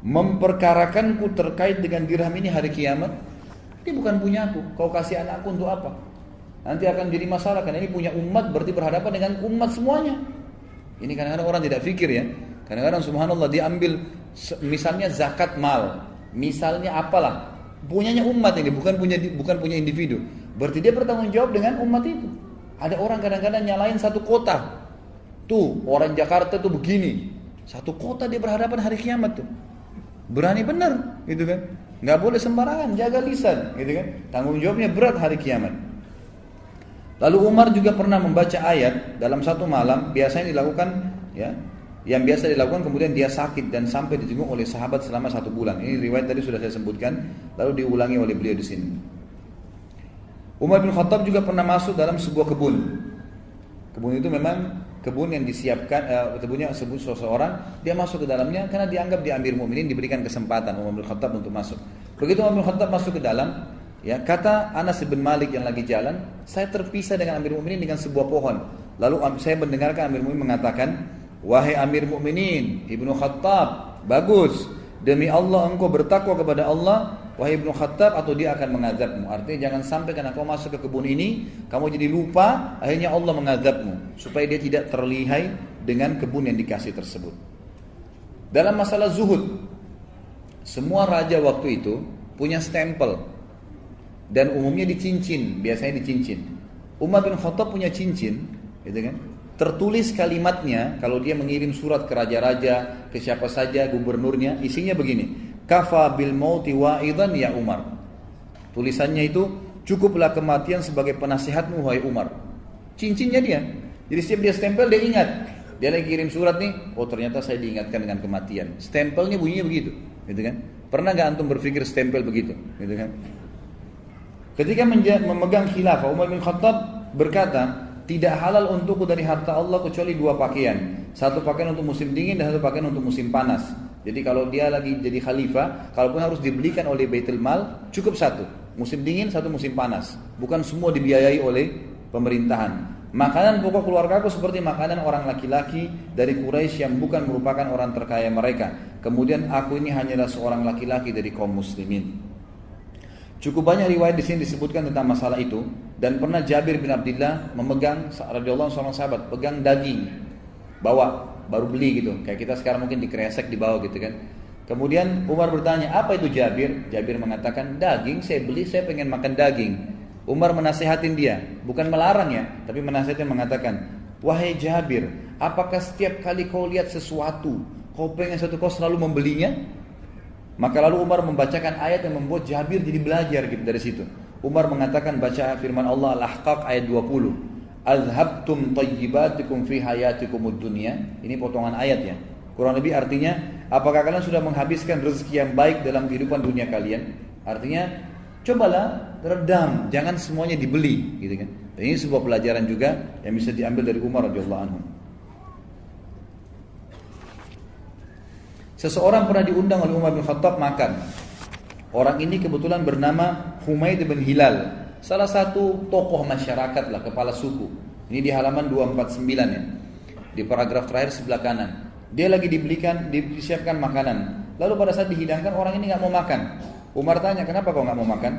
memperkarakanku terkait dengan dirham ini hari kiamat? Ini bukan punyaku, kau kasih anakku untuk apa? Nanti akan jadi masalah, karena ini punya umat, berarti berhadapan dengan umat semuanya. Ini kadang-kadang orang tidak fikir ya. Kadang-kadang subhanallah dia ambil misalnya zakat mal, misalnya apalah, punyanya umat ini, bukan punya individu. Berarti dia bertanggung jawab dengan umat itu. Ada orang kadang-kadang nyalain satu kota. Tuh, orang Jakarta tuh begini. Satu kota dia berhadapan hari kiamat tuh. Berani benar, gitu kan? Nggak boleh sembarangan, jaga lisan, gitu kan? Tanggung jawabnya berat hari kiamat. Lalu Umar juga pernah membaca ayat dalam satu malam, biasanya dilakukan ya, yang biasa dilakukan, kemudian dia sakit dan sampai dijenguk oleh sahabat selama 1 bulan. Ini riwayat tadi sudah saya sebutkan, lalu diulangi oleh beliau di sini. Umar bin Khattab juga pernah masuk dalam sebuah kebun. Kebun itu memang kebun yang disiapkan, kebunnya sebut seseorang, dia masuk ke dalamnya karena dianggap di Amir Mu'minin, diberikan kesempatan Umar bin Khattab untuk masuk. Begitu Umar bin Khattab masuk ke dalam, ya, kata Anas bin Malik yang lagi jalan, saya terpisah dengan Amir Mu'minin dengan sebuah pohon. Lalu saya mendengarkan Amir Mu'minin mengatakan, wahai Amir Mu'minin Ibnu Khattab, bagus, demi Allah engkau bertakwa kepada Allah, wahai Ibnu Khattab, atau dia akan mengazabmu. Artinya jangan sampai karena kau masuk ke kebun ini, kamu jadi lupa, akhirnya Allah mengazabmu, supaya dia tidak terlihai dengan kebun yang dikasih tersebut. Dalam masalah zuhud, semua raja waktu itu punya stempel, dan umumnya di cincin, biasanya di cincin. Umar bin Khattab punya cincin, gitu kan? Tertulis kalimatnya, kalau dia mengirim surat ke raja-raja, ke siapa saja, gubernurnya, isinya begini, kafa bil mauti wa'idan ya Umar. Tulisannya itu, cukuplah kematian sebagai penasihatmu wahai Umar. Cincinnya dia. Jadi setiap dia stempel dia ingat. Dia lagi kirim surat nih, oh ternyata saya diingatkan dengan kematian. Stempelnya bunyinya begitu, gitu kan? Pernah nggak antum berpikir stempel begitu, gitu kan? Ketika memegang khilafah, Umar bin Khattab berkata, tidak halal untukku dari harta Allah kecuali 2 pakaian. Satu pakaian untuk musim dingin dan satu pakaian untuk musim panas. Jadi kalau dia lagi jadi khalifah, kalaupun harus dibelikan oleh Baitul Mal, cukup 1. Musim dingin, 1 musim panas. Bukan semua dibiayai oleh pemerintahan. Makanan pokok keluargaku seperti makanan orang laki-laki dari Quraisy yang bukan merupakan orang terkaya mereka. Kemudian aku ini hanyalah seorang laki-laki dari kaum muslimin. Cukup banyak riwayat di sini disebutkan tentang masalah itu. Dan pernah Jabir bin Abdullah memegang, radhiyallahu anhu, seorang sahabat, pegang daging, bawa, baru beli gitu. Kayak kita sekarang mungkin dikresek di bawah gitu kan. Kemudian Umar bertanya, apa itu Jabir? Jabir mengatakan, daging, saya beli, saya pengen makan daging. Umar menasihatin dia, bukan melarang ya, tapi menasihatin, mengatakan, wahai Jabir, apakah setiap kali kau lihat sesuatu, kau pengen sesuatu, kau selalu membelinya? Maka lalu Umar membacakan ayat yang membuat Jabir jadi belajar gitu dari situ. Umar mengatakan, baca firman Allah Al-Ahqaq ayat 20. Azhabtum tayyibatikum fi hayatikumud dunya. Ini potongan ayat ya. Kurang lebih artinya, apakah kalian sudah menghabiskan rezeki yang baik dalam kehidupan dunia kalian? Artinya, cobalah redam, jangan semuanya dibeli, gitu kan. Dan ini sebuah pelajaran juga yang bisa diambil dari Umar radhiyallahu anhu. Seseorang pernah diundang oleh Umar bin Khattab makan. Orang ini kebetulan bernama Humaid bin Hilal, salah satu tokoh masyarakat lah, kepala suku. Ini di halaman 249 ya, di paragraf terakhir sebelah kanan. Dia lagi disiapkan makanan. Lalu pada saat dihidangkan, orang ini nggak mau makan. Umar tanya, kenapa kau nggak mau makan?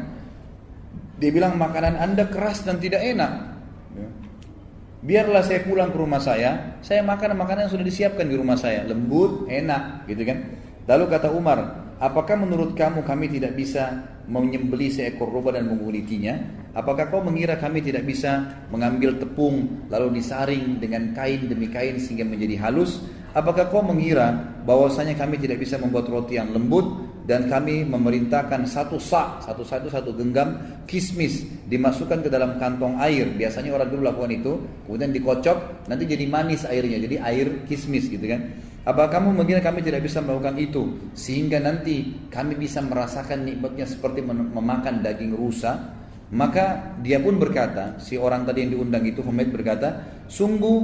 Dia bilang, makanan Anda keras dan tidak enak. Biarlah saya pulang ke rumah saya makan makanan yang sudah disiapkan di rumah saya, lembut, enak, gitu kan. Lalu kata Umar, apakah menurut kamu kami tidak bisa menyembelih seekor domba dan mengulitinya? Apakah kau mengira kami tidak bisa mengambil tepung lalu disaring dengan kain demi kain sehingga menjadi halus? Apakah kau mengira bahwasanya kami tidak bisa membuat roti yang lembut? Dan kami memerintahkan satu genggam kismis dimasukkan ke dalam kantong air. Biasanya orang dulu lakukan itu, kemudian dikocok, nanti jadi manis airnya, jadi air kismis gitu kan. Apa kamu mengira kami tidak bisa melakukan itu sehingga nanti kami bisa merasakan nikmatnya seperti memakan daging rusa? Maka dia pun berkata, si orang tadi yang diundang itu, Humaid berkata, sungguh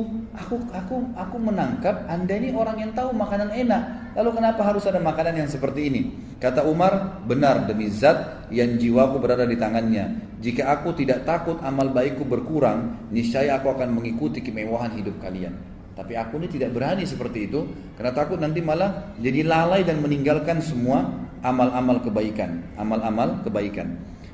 aku menangkap Anda ini orang yang tahu makanan enak, lalu kenapa harus ada makanan yang seperti ini? Kata Umar, benar demi zat yang jiwaku berada di tangannya, jika aku tidak takut amal baikku berkurang, niscaya aku akan mengikuti kemewahan hidup kalian. Tapi aku ini tidak berani seperti itu, karena takut nanti malah jadi lalai dan meninggalkan semua amal-amal kebaikan.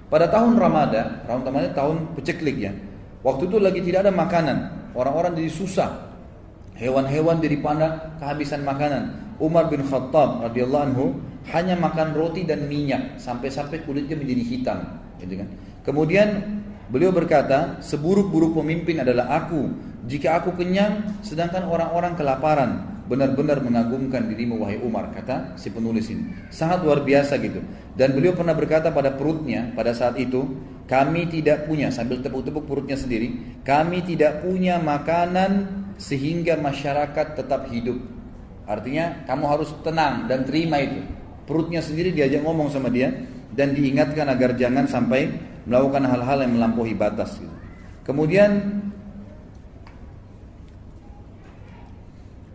Pada tahun Ramadan tahun peceklik ya. Waktu itu lagi tidak ada makanan, orang-orang jadi susah, hewan-hewan jadi pada kehabisan makanan. Umar bin Khattab radhiyallahu anhu hanya makan roti dan minyak sampai kulitnya menjadi hitam, gitu kan. Kemudian beliau berkata, seburuk-buruk pemimpin adalah aku jika aku kenyang sedangkan orang-orang kelaparan. Benar-benar mengagumkan dirimu wahai Umar, kata si penulis ini. Sangat luar biasa gitu. Dan beliau pernah berkata pada perutnya pada saat itu, kami tidak punya, sambil tepuk-tepuk perutnya sendiri, kami tidak punya makanan sehingga masyarakat tetap hidup. Artinya kamu harus tenang dan terima itu. Perutnya sendiri diajak ngomong sama dia dan diingatkan agar jangan sampai melakukan hal-hal yang melampaui batas gitu. Kemudian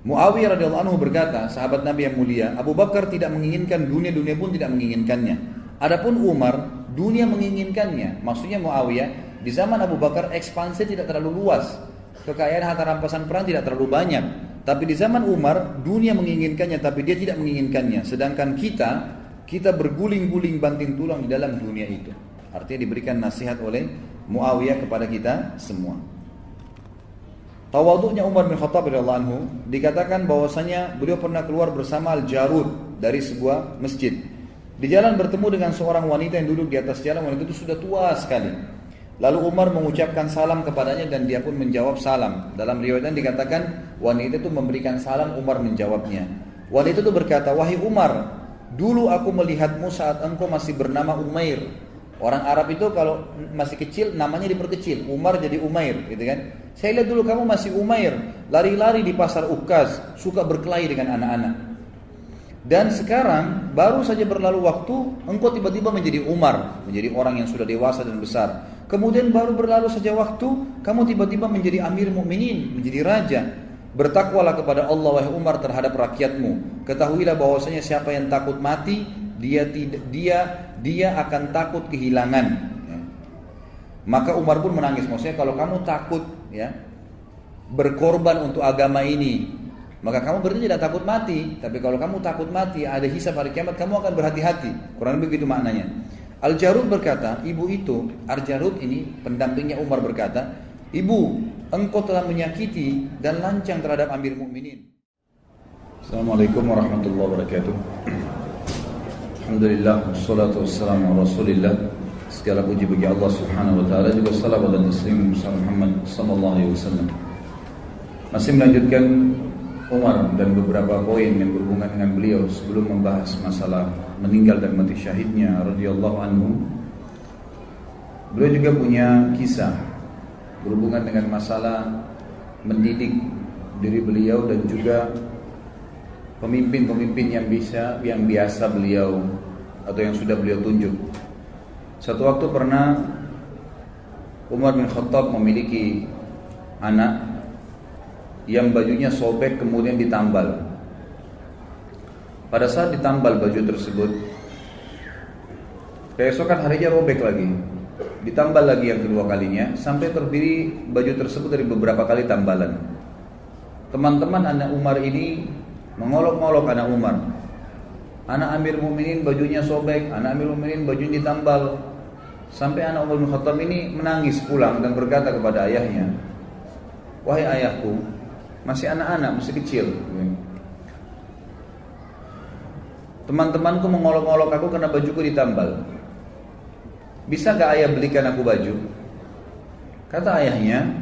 Muawiyah radhiyallahu anhu berkata, sahabat Nabi yang mulia, Abu Bakar tidak menginginkan dunia pun tidak menginginkannya. Adapun Umar, dunia menginginkannya. Maksudnya Muawiyah, di zaman Abu Bakar ekspansi tidak terlalu luas, kekayaan harta rampasan perang tidak terlalu banyak. Tapi di zaman Umar, dunia menginginkannya, tapi dia tidak menginginkannya. Sedangkan kita berguling-guling banting tulang di dalam dunia itu. Artinya diberikan nasihat oleh Muawiyah kepada kita semua. Tawaduknya Umar bin Khattab radhiyallahu anhu dikatakan bahwasanya beliau pernah keluar bersama Al-Jarud dari sebuah masjid. Di jalan bertemu dengan seorang wanita yang duduk di atas jalan. Wanita itu sudah tua sekali. Lalu Umar mengucapkan salam kepadanya dan dia pun menjawab salam. Dalam riwayat dikatakan wanita itu memberikan salam, Umar menjawabnya. Wanita itu berkata, wahai Umar, dulu aku melihatmu saat engkau masih bernama Umair. Orang Arab itu kalau masih kecil namanya diperkecil, Umar jadi Umair, gitu kan? Saya lihat dulu kamu masih Umair, lari-lari di pasar Ukaz, suka berkelahi dengan anak-anak. Dan sekarang baru saja berlalu waktu, engkau tiba-tiba menjadi Umar, menjadi orang yang sudah dewasa dan besar. Kemudian baru berlalu saja waktu, kamu tiba-tiba menjadi Amir Mukminin, menjadi raja. Bertakwalah kepada Allah wahai Umar terhadap rakyatmu. Ketahuilah bahwasanya siapa yang takut mati, dia akan takut kehilangan. Ya. Maka Umar pun menangis. Maksudnya kalau kamu takut ya berkorban untuk agama ini, maka kamu berarti tidak takut mati. Tapi kalau kamu takut mati, ada hisab hari kiamat, kamu akan berhati-hati. Kurang lebih begitu maknanya. Al-Jarud berkata, ibu itu, Al-Jarud ini pendampingnya Umar berkata, ibu, engkau telah menyakiti dan lancang terhadap Amir Mukminin. Assalamualaikum warahmatullahi wabarakatuh. Alhamdulillah, wassalatu wassalamu ala Rasulillah. Segala puji bagi Allah Subhanahu wa taala, juga salawat dan taslim Muhammad sallallahu alaihi wasallam. Masih melanjutkan Umar dan beberapa poin yang berhubungan dengan beliau sebelum membahas masalah meninggal dan mati syahidnya radhiyallahu anhu. Beliau juga punya kisah berhubungan dengan masalah mendidik diri beliau dan juga pemimpin-pemimpin yang biasa beliau atau yang sudah beliau tunjuk. Satu waktu pernah Umar bin Khattab memiliki anak yang bajunya sobek kemudian ditambal. Pada saat ditambal baju tersebut, keesokan harinya robek lagi, ditambal lagi yang kedua kalinya, sampai terdiri baju tersebut dari beberapa kali tambalan. Teman-teman anak Umar ini mengolok-olok anak Umar. Anak Amir Mukminin bajunya sobek, anak Amir Mukminin bajunya ditambal. Sampai anak Umar bin Khattab ini menangis pulang dan berkata kepada ayahnya, wahai ayahku, masih anak-anak, masih kecil. Teman-temanku mengolok-olok aku karena bajuku ditambal. Bisa gak ayah belikan aku baju? Kata ayahnya,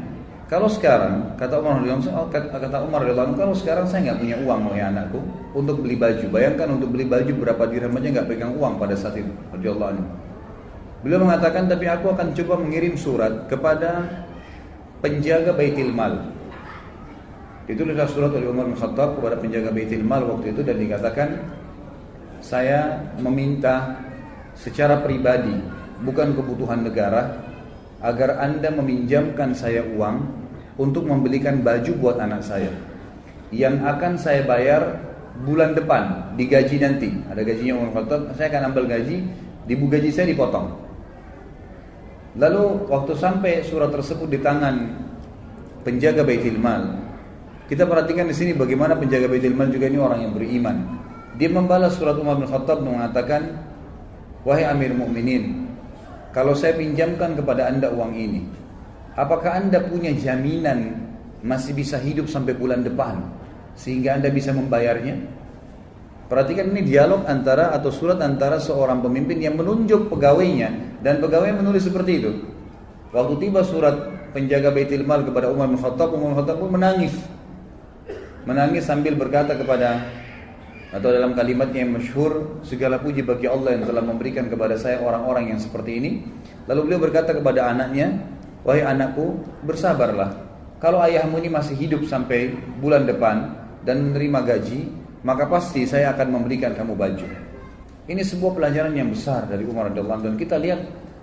kalau sekarang, kata Umar radhiyallahu anhu, kalau sekarang saya nggak punya uang oleh anakku untuk beli baju. Bayangkan untuk beli baju berapa dirham aja nggak pegang uang pada saat itu. Radhiyallahu anhu. Beliau mengatakan, tapi aku akan coba mengirim surat kepada penjaga Baitul Mal. Ditulislah surat oleh Umar bin Khattab kepada penjaga Baitul Mal waktu itu dan dikatakan, saya meminta secara pribadi, bukan kebutuhan negara, agar Anda meminjamkan saya uang untuk membelikan baju buat anak saya yang akan saya bayar bulan depan, digaji nanti. Ada gajinya Umar bin Khattab, saya akan ambil gaji, gaji saya dipotong. Lalu waktu sampai surat tersebut di tangan penjaga Baitul Mal, kita perhatikan di sini bagaimana penjaga Baitul Mal juga ini orang yang beriman. Dia membalas surat Umar bin Khattab mengatakan, wahai Amir Mukminin, kalau saya pinjamkan kepada Anda uang ini, apakah Anda punya jaminan masih bisa hidup sampai bulan depan sehingga Anda bisa membayarnya? Perhatikan ini dialog antara atau surat antara seorang pemimpin yang menunjuk pegawainya dan pegawai menulis seperti itu. Waktu tiba surat penjaga Baitul Mal kepada Umar bin Khattab, Umar bin Khattab pun menangis sambil berkata kepada, atau dalam kalimatnya yang masyhur, segala puji bagi Allah yang telah memberikan kepada saya orang-orang yang seperti ini. Lalu beliau berkata kepada anaknya, wahai anakku, bersabarlah. Kalau ayahmu ini masih hidup sampai bulan depan dan menerima gaji, maka pasti saya akan memberikan kamu baju. Ini sebuah pelajaran yang besar dari Umar radhiyallahu anhu. Dan kita lihat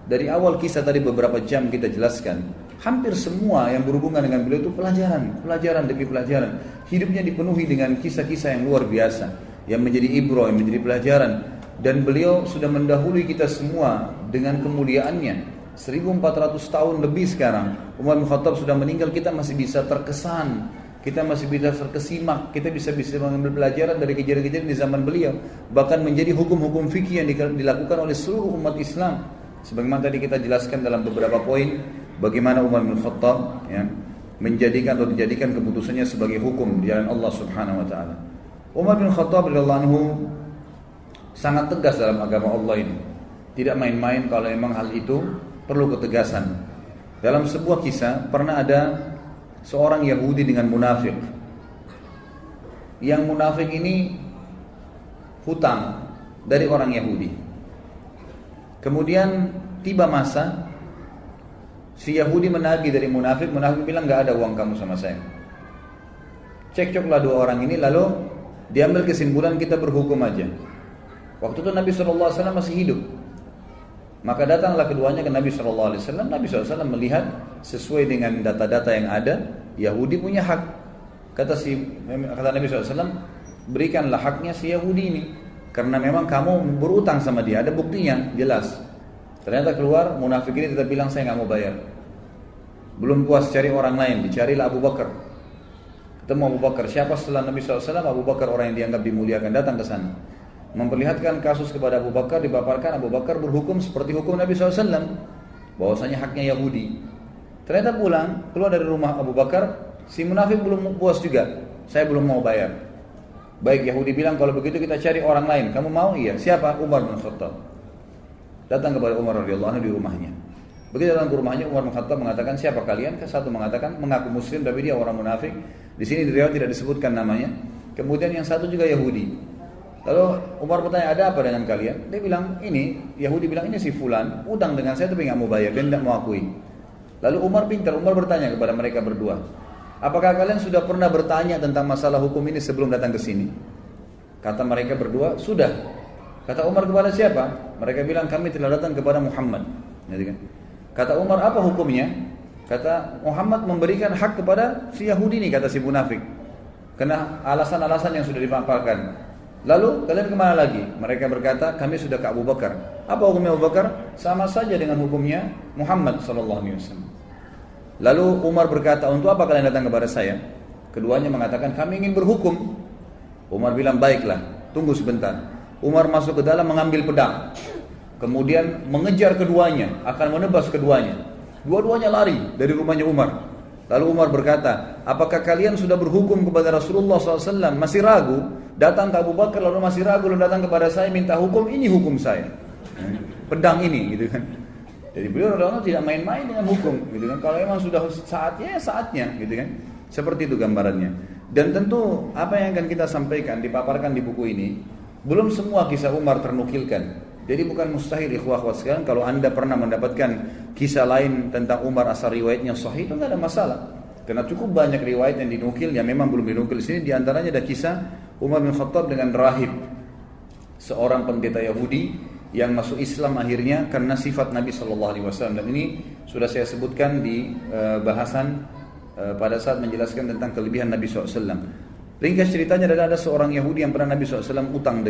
dari awal kisah tadi beberapa jam kita jelaskan, hampir semua yang berhubungan dengan beliau itu pelajaran demi pelajaran. Hidupnya dipenuhi dengan kisah-kisah yang luar biasa, yang menjadi ibrah, yang menjadi pelajaran. Dan beliau sudah mendahului kita semua dengan kemuliaannya. 1400 tahun lebih sekarang Umar bin Khattab sudah meninggal, kita masih bisa terkesan, kita masih bisa terkesimak, kita bisa mengambil pelajaran dari kejadian-kejadian di zaman beliau. Bahkan menjadi hukum-hukum fikih yang dilakukan oleh seluruh umat Islam. Sebagaimana tadi kita jelaskan dalam beberapa poin, bagaimana Umar bin Khattab menjadikan atau dijadikan keputusannya sebagai hukum di jalan Allah Subhanahu wa taala. Umar bin Khattab radhiyallahu anhu sangat tegas dalam agama Allah ini. Tidak main-main kalau memang hal itu perlu ketegasan. Dalam sebuah kisah pernah ada seorang Yahudi dengan munafik. Yang munafik ini hutang dari orang Yahudi. Kemudian tiba masa si Yahudi menagih dari munafik bilang nggak ada uang kamu sama saya. Cekcoklah dua orang ini, lalu diambil kesimpulan kita berhukum aja. Waktu itu Nabi SAW masih hidup. Maka datanglah keduanya ke Nabi SAW. Nabi SAW melihat sesuai dengan data-data yang ada, Yahudi punya hak. Kata Nabi SAW, berikanlah haknya si Yahudi ini, karena memang kamu berutang sama dia, ada buktinya jelas. Ternyata keluar munafik ini tetap bilang saya nggak mau bayar. Belum puas cari orang lain, dicarilah Abu Bakar. Ketemu Abu Bakar, siapa setelah Nabi SAW? Abu Bakar, orang yang dianggap dimuliakan, datang ke sana. memperlihatkan kasus kepada Abu Bakar, dipaparkan. Abu Bakar berhukum seperti hukum Nabi SAW, bahwasanya haknya Yahudi. Ternyata pulang, keluar dari rumah Abu Bakar, si munafik belum puas juga, saya belum mau bayar. Baik, Yahudi bilang kalau begitu kita cari orang lain. Kamu mau? Iya. Siapa? Umar bin Khattab. Datang kepada Umar radhiyallahu anhu di rumahnya. Begitu datang ke rumahnya, Umar bin Khattab mengatakan, siapa kalian? Satu mengatakan mengaku muslim tapi dia orang munafik. Di sini di riwayat tidak disebutkan namanya. Kemudian yang satu juga Yahudi. Lalu Umar bertanya, ada apa dengan kalian? Dia bilang, ini Yahudi bilang, ini si fulan utang dengan saya tapi nggak mau bayar, dia tidak mau akui. Lalu Umar pintar, Umar bertanya kepada mereka berdua, apakah kalian sudah pernah bertanya tentang masalah hukum ini sebelum datang ke sini? Kata mereka berdua, sudah. Kata Umar kepada siapa? Mereka bilang, kami telah datang kepada Muhammad. Kata Umar, apa hukumnya? Kata Muhammad memberikan hak kepada si Yahudi ini, kata si munafik, karena alasan-alasan yang sudah dipaparkan. Lalu kalian kemana lagi? Mereka berkata, kami sudah ke Abu Bakar. Apa hukumnya Abu Bakar? Sama saja dengan hukumnya Muhammad SAW. Lalu Umar berkata, untuk apa kalian datang kepada saya? Keduanya mengatakan, kami ingin berhukum. Umar bilang, baiklah, tunggu sebentar. Umar masuk ke dalam mengambil pedang, kemudian mengejar keduanya, akan menebas keduanya. Dua-duanya lari dari rumahnya Umar. Lalu Umar berkata, apakah kalian sudah berhukum kepada Rasulullah SAW? Masih ragu? Datang ke Abu Bakar lalu masih ragu, lalu datang kepada saya minta hukum, ini hukum saya. Pedang ini, gitu kan. Jadi beliau radhiyallahu tidak main-main dengan hukum, gitu kan. Kalau memang sudah saatnya, ya saatnya, gitu kan. Seperti itu gambarannya. Dan tentu apa yang akan kita sampaikan, dipaparkan di buku ini, belum semua kisah Umar ternukilkan. Jadi bukan mustahil ikhwah-ikhwat sekalian, kalau anda pernah mendapatkan kisah lain tentang Umar asal riwayatnya sahih, itu tidak ada masalah. Karena cukup banyak riwayat yang dinukil yang memang belum dinukil di sini. Di antaranya ada kisah Umar bin Khattab dengan rahib, seorang pendeta Yahudi yang masuk Islam akhirnya karena sifat Nabi SAW. Dan ini sudah saya sebutkan di bahasan pada saat menjelaskan tentang kelebihan Nabi SAW. Ringkas ceritanya adalah ada seorang Yahudi yang pernah Nabi SAW utang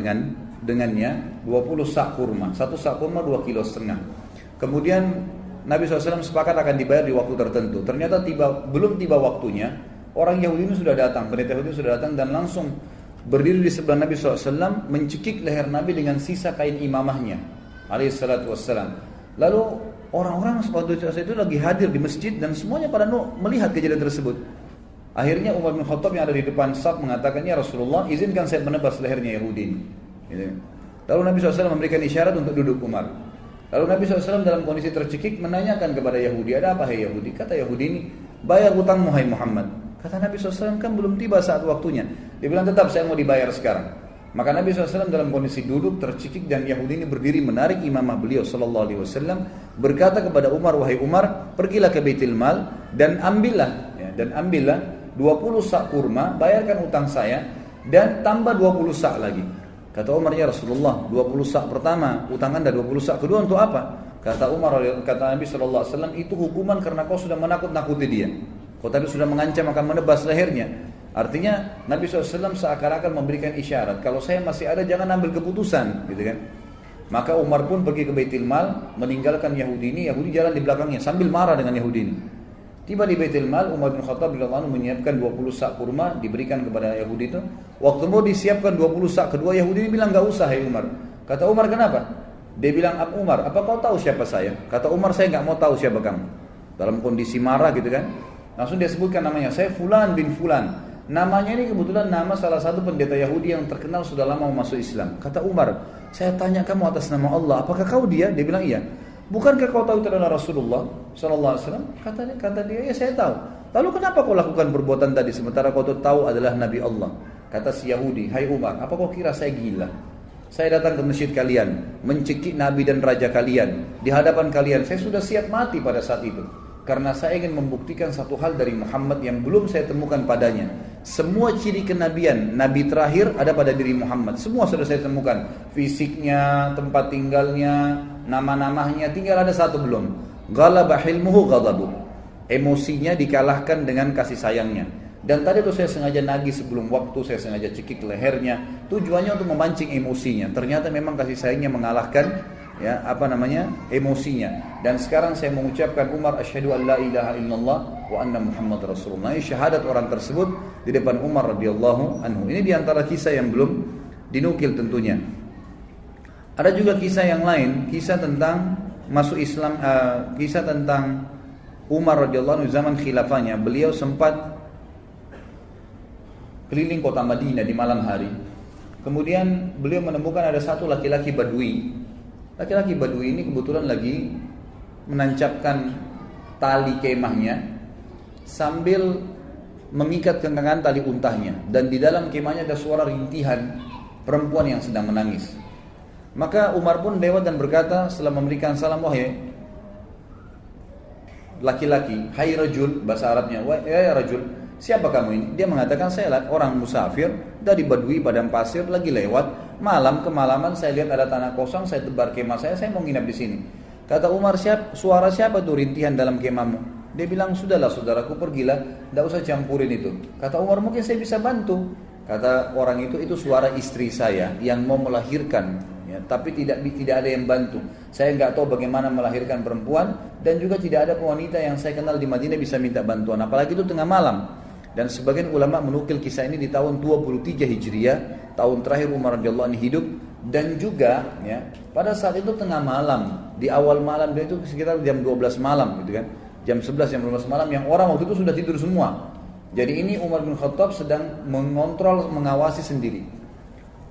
dengannya 20 sak kurma. Satu sak kurma 2,5 kilo. Kemudian Nabi SAW sepakat akan dibayar di waktu tertentu. Ternyata belum tiba waktunya, orang Yahudi ini sudah datang, pendeta Yahudi sudah datang dan langsung berdiri di sebelah Nabi SAW, mencekik leher Nabi dengan sisa kain imamahnya alaihissalatu wassalam. Lalu orang-orang waktu itu lagi hadir di masjid dan semuanya pada melihat kejadian tersebut. Akhirnya Umar bin Khattab yang ada di depan saf mengatakan, ya Rasulullah, izinkan saya menebas lehernya Yahudi ini. Lalu Nabi SAW memberikan isyarat untuk duduk Umar. Lalu Nabi SAW dalam kondisi tercekik menanyakan kepada Yahudi, ada apa hai Yahudi? Kata Yahudi ini, bayar hutangmu hai Muhammad. Kata Nabi SAW, kan belum tiba saat waktunya. Dia bilang, tetap saya mau dibayar sekarang. Maka Nabi SAW dalam kondisi duduk tercekik dan Yahudi ini berdiri menarik imamah beliau SAW, berkata kepada Umar, wahai Umar, pergilah ke Baitul Mal dan ambillah 20 sak kurma, bayarkan utang saya dan tambah 20 sak lagi. Kata Umar, ya Rasulullah, 20 sak pertama utang anda, 20 sak kedua untuk apa? Kata Umar, kata Nabi SAW, itu hukuman karena kau sudah menakut-nakuti dia. Kau tadi sudah mengancam akan menebas lehernya. Artinya Nabi SAW seakan-akan memberikan isyarat, kalau saya masih ada jangan ambil keputusan, gitu kan? Maka Umar pun pergi ke Baitul Mal, meninggalkan Yahudi ini. Yahudi jalan di belakangnya sambil marah dengan Yahudi ini. Tiba di Baitul Mal, Umar bin Khattab radhiyallahu anhu menyiapkan 20 sak kurma, diberikan kepada Yahudi itu. Waktu mau disiapkan 20 sak kedua, Yahudi ini bilang, enggak usah hai Umar. Kata Umar, kenapa? Dia bilang, Umar, apa kau tahu siapa saya? Kata Umar, saya enggak mau tahu siapa kamu. Dalam kondisi marah gitu kan. Langsung dia sebutkan namanya, saya Fulan bin Fulan. Namanya ini kebetulan nama salah satu pendeta Yahudi yang terkenal sudah lama masuk Islam. Kata Umar, saya tanya kamu atas nama Allah, apakah kau dia? Dia bilang, iya. Bukankah kau tahu itu adalah Rasulullah sallallahu alaihi wasallam? Kata dia, ya saya tahu. Lalu kenapa kau lakukan perbuatan tadi sementara kau tahu adalah Nabi Allah? Kata si Yahudi, hai Umar, apa kau kira saya gila? Saya datang ke masjid kalian, mencekik Nabi dan Raja kalian di hadapan kalian. Saya sudah siap mati pada saat itu. Karena saya ingin membuktikan satu hal dari Muhammad yang belum saya temukan padanya. Semua ciri kenabian Nabi terakhir ada pada diri Muhammad. Semua sudah saya temukan. Fisiknya, tempat tinggalnya, nama-namanya, tinggal ada satu belum. Ghalaba hilmuhu ghadabu. Emosinya dikalahkan dengan kasih sayangnya. Dan tadi itu saya sengaja nagih sebelum waktu, saya sengaja cekik lehernya. Tujuannya untuk memancing emosinya. Ternyata memang kasih sayangnya mengalahkan emosinya. Dan sekarang saya mengucapkan Umar asyhadu an la ilaha illallah wa anna Muhammad Rasulullah. Ini syahadat orang tersebut di depan Umar radhiyallahu anhu. Ini diantara kisah yang belum dinukil tentunya. Ada juga kisah yang lain, kisah tentang masuk Islam, kisah tentang Umar radhiyallahu anhu zaman khilafahnya. Beliau sempat keliling kota Madinah di malam hari. Kemudian beliau menemukan ada satu laki-laki Badui. Laki-laki Badui ini kebetulan lagi menancapkan tali kemahnya sambil mengikat kencangan tali untahnya, dan di dalam kemahnya ada suara rintihan perempuan yang sedang menangis. Maka Umar pun lewat dan berkata setelah memberikan salam, wahai laki-laki, hai rajul, bahasa Arabnya, wahai rajul, siapa kamu ini? Dia mengatakan, saya orang musafir dari Badui padang pasir, lagi lewat malam, kemalaman saya lihat ada tanah kosong, saya tebar kemah saya mau nginap di sini. Kata Umar, suara siapa tuh rintihan dalam kemahmu? Dia bilang, sudahlah saudaraku, pergilah, tidak usah campurin itu. Kata Umar, mungkin saya bisa bantu. Kata orang itu suara istri saya yang mau melahirkan, ya, tapi tidak ada yang bantu. Saya nggak tahu bagaimana melahirkan perempuan, dan juga tidak ada wanita yang saya kenal di Madinah bisa minta bantuan, apalagi itu tengah malam. Dan sebagian ulama menukil kisah ini di tahun 23 Hijriah, tahun terakhir Umar radhiyallahu anhu hidup. Dan juga ya, pada saat itu tengah malam, di awal malam, dia itu sekitar jam 12 malam gitu kan, jam 11, jam 12 malam, yang orang waktu itu sudah tidur semua. Jadi ini Umar bin Khattab sedang mengontrol, mengawasi sendiri.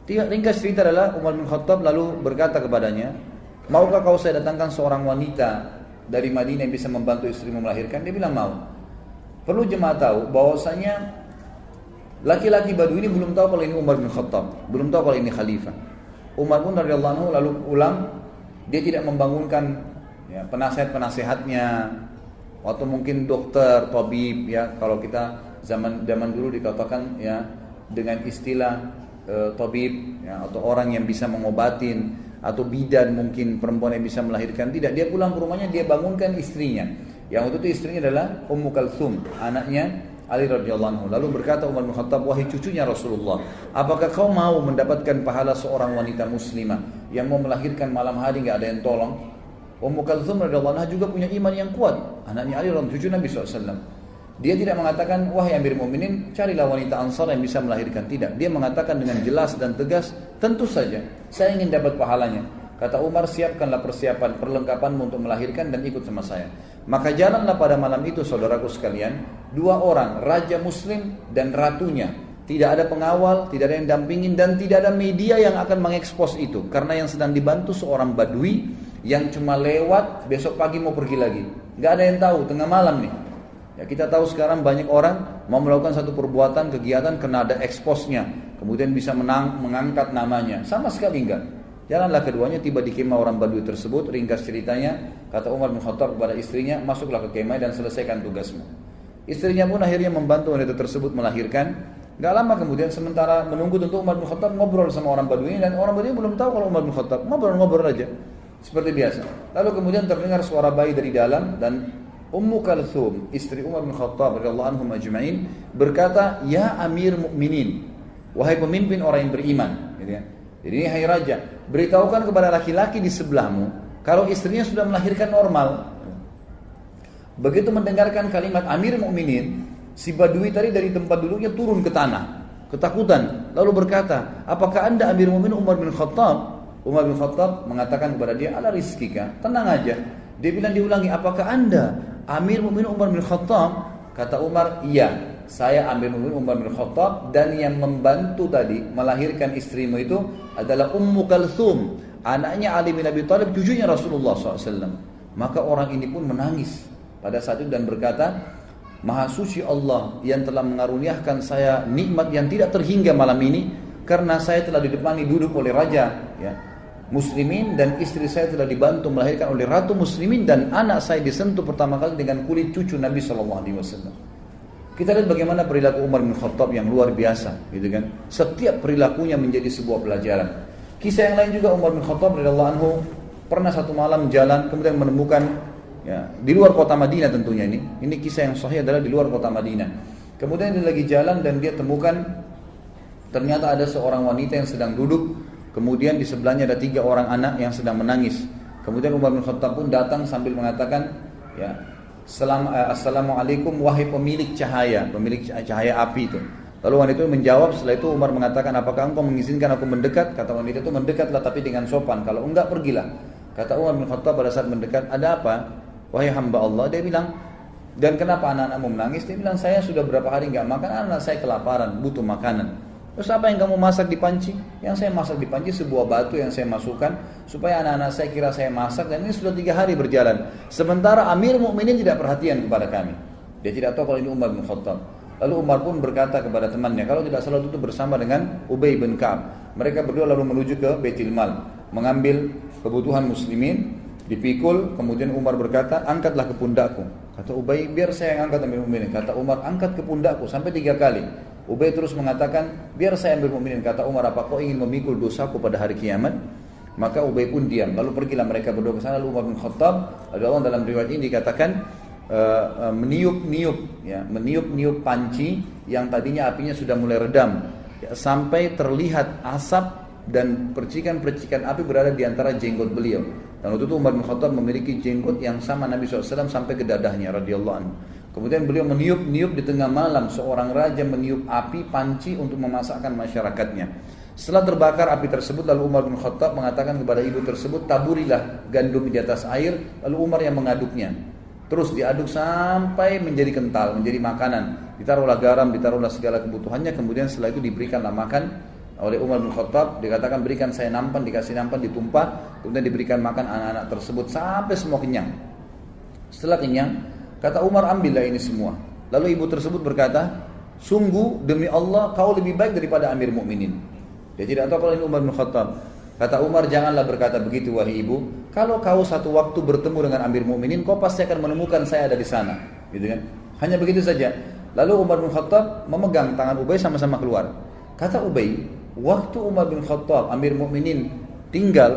Ringkas cerita adalah Umar bin Khattab lalu berkata kepadanya, maukah kau saya datangkan seorang wanita dari Madinah yang bisa membantu istrimu melahirkan? Dia bilang mau. Perlu jemaah tahu bahwasanya laki-laki Badui ini belum tahu kalau ini Umar bin Khattab, belum tahu kalau ini khalifah. Umar pun radhiyallahu anhu lalu pulang, dia tidak membangunkan ya, penasihat-penasihatnya, atau mungkin dokter, tabib, ya, kalau kita zaman dulu dikatakan ya dengan istilah tabib, ya, atau orang yang bisa mengobatin, atau bidan mungkin perempuan yang bisa melahirkan. Tidak, dia pulang ke rumahnya, dia bangunkan istrinya. Yang waktu itu istrinya adalah Ummu Kalthum, anaknya Ali radhiyallahu anhu. Lalu berkata Umar bin Khattab, wahai cucunya Rasulullah, apakah kau mau mendapatkan pahala seorang wanita muslimah yang mau melahirkan malam hari nggak ada yang tolong? Ummu Kalthum radhiyallahu anha juga punya iman yang kuat, anaknya Ali radhiyallahu anhu, cucu Nabi SAW. Dia tidak mengatakan, wahai Amir Mu'minin, carilah wanita Ansar yang bisa melahirkan. Tidak, dia mengatakan dengan jelas dan tegas, tentu saja saya ingin dapat pahalanya. Kata Umar, siapkanlah persiapan, perlengkapanmu untuk melahirkan dan ikut sama saya. Maka jalanlah pada malam itu, saudaraku sekalian, dua orang, raja muslim dan ratunya. Tidak ada pengawal, tidak ada yang dampingin, dan tidak ada media yang akan mengekspos itu. Karena yang sedang dibantu seorang Badui yang cuma lewat, besok pagi mau pergi lagi. Gak ada yang tahu, tengah malam nih. Ya, kita tahu sekarang banyak orang mau melakukan satu perbuatan, kegiatan, kena ada eksposnya, kemudian bisa mengangkat namanya. Sama sekali enggak. Jalanlah keduanya, tiba di kemah orang Badui tersebut. Ringkas ceritanya, kata Umar bin Khattab kepada istrinya, masuklah ke kemah dan selesaikan tugasmu. Istrinya pun akhirnya membantu wanita tersebut melahirkan. Gak lama kemudian, sementara menunggu, tentu Umar bin Khattab ngobrol sama orang Badui ini, dan orang Badui belum tahu kalau Umar bin Khattab, ngobrol-ngobrol aja seperti biasa. Lalu kemudian terdengar suara bayi dari dalam, dan Ummu Kalthum, istri Umar bin Khattab radhiyallahu anhum ajma'in, berkata, ya Amir Mukminin, wahai pemimpin orang yang beriman, gitu ya. Jadi ini, hai raja, beritahukan kepada laki-laki di sebelahmu kalau istrinya sudah melahirkan normal. Begitu mendengarkan kalimat Amir Mukminin, si Badui tadi dari tempat duduknya turun ke tanah, ketakutan, lalu berkata, apakah anda Amir Mukminin Umar bin Khattab? Umar bin Khattab mengatakan kepada dia, ala rizkika, tenang aja. Dia bilang, diulangi, apakah anda Amir Mukminin Umar bin Khattab? Kata Umar, iya, saya Amir Mukminin Umar bin Khattab, dan yang membantu tadi melahirkan istrimu itu adalah Ummu Kalthum, anaknya Ali bin Abi Thalib, cucunya Rasulullah SAW. Maka orang ini pun menangis pada saat itu dan berkata, Maha suci Allah yang telah mengaruniakan saya nikmat yang tidak terhingga malam ini, karena saya telah didepani duduk oleh raja, ya, muslimin, dan istri saya telah dibantu melahirkan oleh ratu muslimin, dan anak saya disentuh pertama kali dengan kulit cucu Nabi SAW. Kita lihat bagaimana perilaku Umar bin Khattab yang luar biasa, gitu kan? Setiap perilakunya menjadi sebuah pelajaran. Kisah yang lain juga, Umar bin Khattab radhiyallahu anhu pernah satu malam jalan, kemudian menemukan, ya, di luar kota Madinah tentunya ini. Ini kisah yang sahih adalah di luar kota Madinah. Kemudian dia lagi jalan dan dia temukan ternyata ada seorang wanita yang sedang duduk. Kemudian di sebelahnya ada 3 orang anak yang sedang menangis. Kemudian Umar bin Khattab pun datang sambil mengatakan, ya, Assalamualaikum wahai pemilik cahaya api itu. Lalu wanita itu menjawab, setelah itu Umar mengatakan, apakah engkau mengizinkan aku mendekat? Kata wanita itu, mendekatlah tapi dengan sopan, kalau enggak pergilah. Kata Umar bin Khattab pada saat mendekat, ada apa? Wahai hamba Allah, dia bilang, dan kenapa anak-anakmu menangis? Dia bilang, saya sudah berapa hari enggak makan, anak saya kelaparan, butuh makanan. Terus apa yang kamu masak di panci? Yang saya masak di panci sebuah batu yang saya masukkan supaya anak-anak saya kira saya masak, dan ini sudah 3 hari berjalan. Sementara Amir Mukminin tidak perhatian kepada kami. Dia tidak tahu kalau ini Umar bin Khattab. Lalu Umar pun berkata kepada temannya, kalau tidak salah itu bersama dengan Ubay bin Ka'ab. Mereka berdua lalu menuju ke Baitul Mal, mengambil kebutuhan muslimin, dipikul. Kemudian Umar berkata, angkatlah ke pundakku. Kata Ubay, biar saya yang angkat Amir Mukminin. Kata Umar, angkat ke pundakku sampai 3 kali. Ubay terus mengatakan, biar saya Amir Mukminin. Kata Umar, apa kau ingin memikul dosaku pada hari kiamat? Maka Ubay pun diam. Lalu pergilah mereka berdua ke sana. Lalu Umar bin Khattab, Allah dalam riwayat ini dikatakan meniup panci yang tadinya apinya sudah mulai redam, ya, sampai terlihat asap dan percikan-percikan api berada di antara jenggot beliau. Dan waktu itu Umar bin Khattab memiliki jenggot yang sama Nabi SAW sampai ke dadahnya radhiyallahu anhu. Kemudian beliau meniup di tengah malam, seorang raja meniup api panci untuk memasakkan masyarakatnya. Setelah terbakar api tersebut, lalu Umar bin Khattab mengatakan kepada ibu tersebut, taburilah gandum di atas air. Lalu Umar yang mengaduknya. Terus diaduk sampai menjadi kental, menjadi makanan. Ditaruhlah garam, ditaruhlah segala kebutuhannya. Kemudian setelah itu diberikanlah makan oleh Umar bin Khattab. Dikatakan, berikan saya nampan, dikasih nampan, ditumpah. Kemudian diberikan makan anak-anak tersebut sampai semua kenyang. Setelah kenyang, kata Umar, ambillah ini semua. Lalu ibu tersebut berkata, sungguh demi Allah kau lebih baik daripada Amir Mukminin. Dia tidak tahu kalau ini Umar bin Khattab. Kata Umar, janganlah berkata begitu wahai ibu. Kalau kau satu waktu bertemu dengan Amir Mukminin, kau pasti akan menemukan saya ada di sana, gitu kan? Hanya begitu saja. Lalu Umar bin Khattab memegang tangan Ubay, sama-sama keluar. Kata Ubay, waktu Umar bin Khattab, Amir Mukminin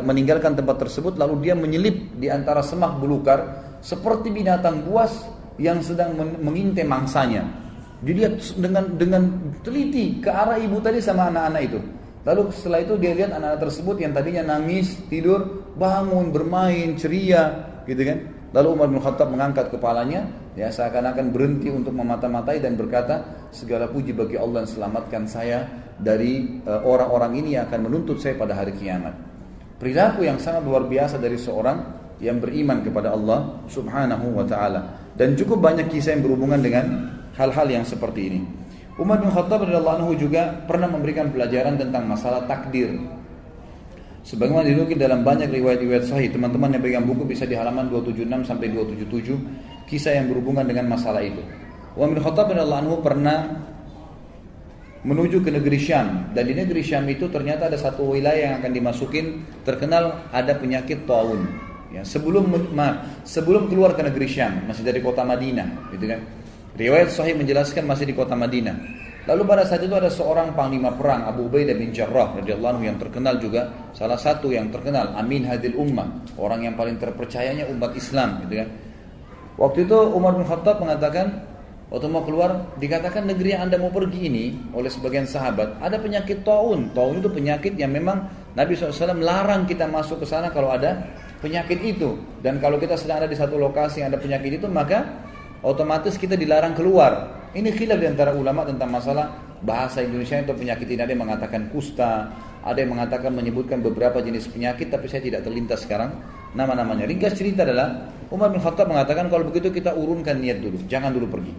meninggalkan tempat tersebut, lalu dia menyelip di antara semak belukar seperti binatang buas yang sedang mengintai mangsanya. Dilihat dengan teliti ke arah ibu tadi sama anak-anak itu. Lalu setelah itu dia lihat anak-anak tersebut yang tadinya nangis, tidur, bangun, bermain, ceria, gitu kan. Lalu Umar bin Khattab mengangkat kepalanya, ya, seakan-akan berhenti untuk memata-matai dan berkata, segala puji bagi Allah yang selamatkan saya dari orang-orang ini yang akan menuntut saya pada hari kiamat. Perilaku yang sangat luar biasa dari seorang yang beriman kepada Allah Subhanahu wa ta'ala. Dan cukup banyak kisah yang berhubungan dengan hal-hal yang seperti ini. Umar bin Khattab radhiyallahu anhu juga pernah memberikan pelajaran tentang masalah takdir. Sebagaimana dinukil dalam banyak riwayat-riwayat sahih, teman-teman yang pegang buku bisa di halaman 276 sampai 277 kisah yang berhubungan dengan masalah itu. Umar bin Khattab radhiyallahu anhu pernah menuju ke negeri Syam, dan di negeri Syam itu ternyata ada satu wilayah yang akan dimasukin, terkenal ada penyakit taun. Ya, sebelum keluar ke negeri Syam, masih dari kota Madinah, gitu kan. Riwayat sahih menjelaskan masih di kota Madinah. Lalu pada saat itu ada seorang panglima perang, Abu Ubaidah bin Jarrah radhiyallahu anhu, yang terkenal juga, salah satu yang terkenal, Amin Hadil Ummah, orang yang paling terpercayanya umat Islam, gitu kan. Waktu itu Umar bin Khattab mengatakan, waktu mau keluar, dikatakan negeri yang Anda mau pergi ini oleh sebagian sahabat ada penyakit taun. Taun itu penyakit yang memang Nabi SAW larang kita masuk ke sana kalau ada penyakit itu. Dan kalau kita sedang ada di satu lokasi yang ada penyakit itu, maka otomatis kita dilarang keluar. Ini khilaf di antara ulama tentang masalah bahasa Indonesia itu penyakit ini. Ada yang mengatakan kusta, ada yang mengatakan menyebutkan beberapa jenis penyakit, tapi saya tidak terlintas sekarang nama-namanya. Ringkas cerita adalah Umar bin Khattab mengatakan, kalau begitu kita urunkan niat dulu, jangan dulu pergi.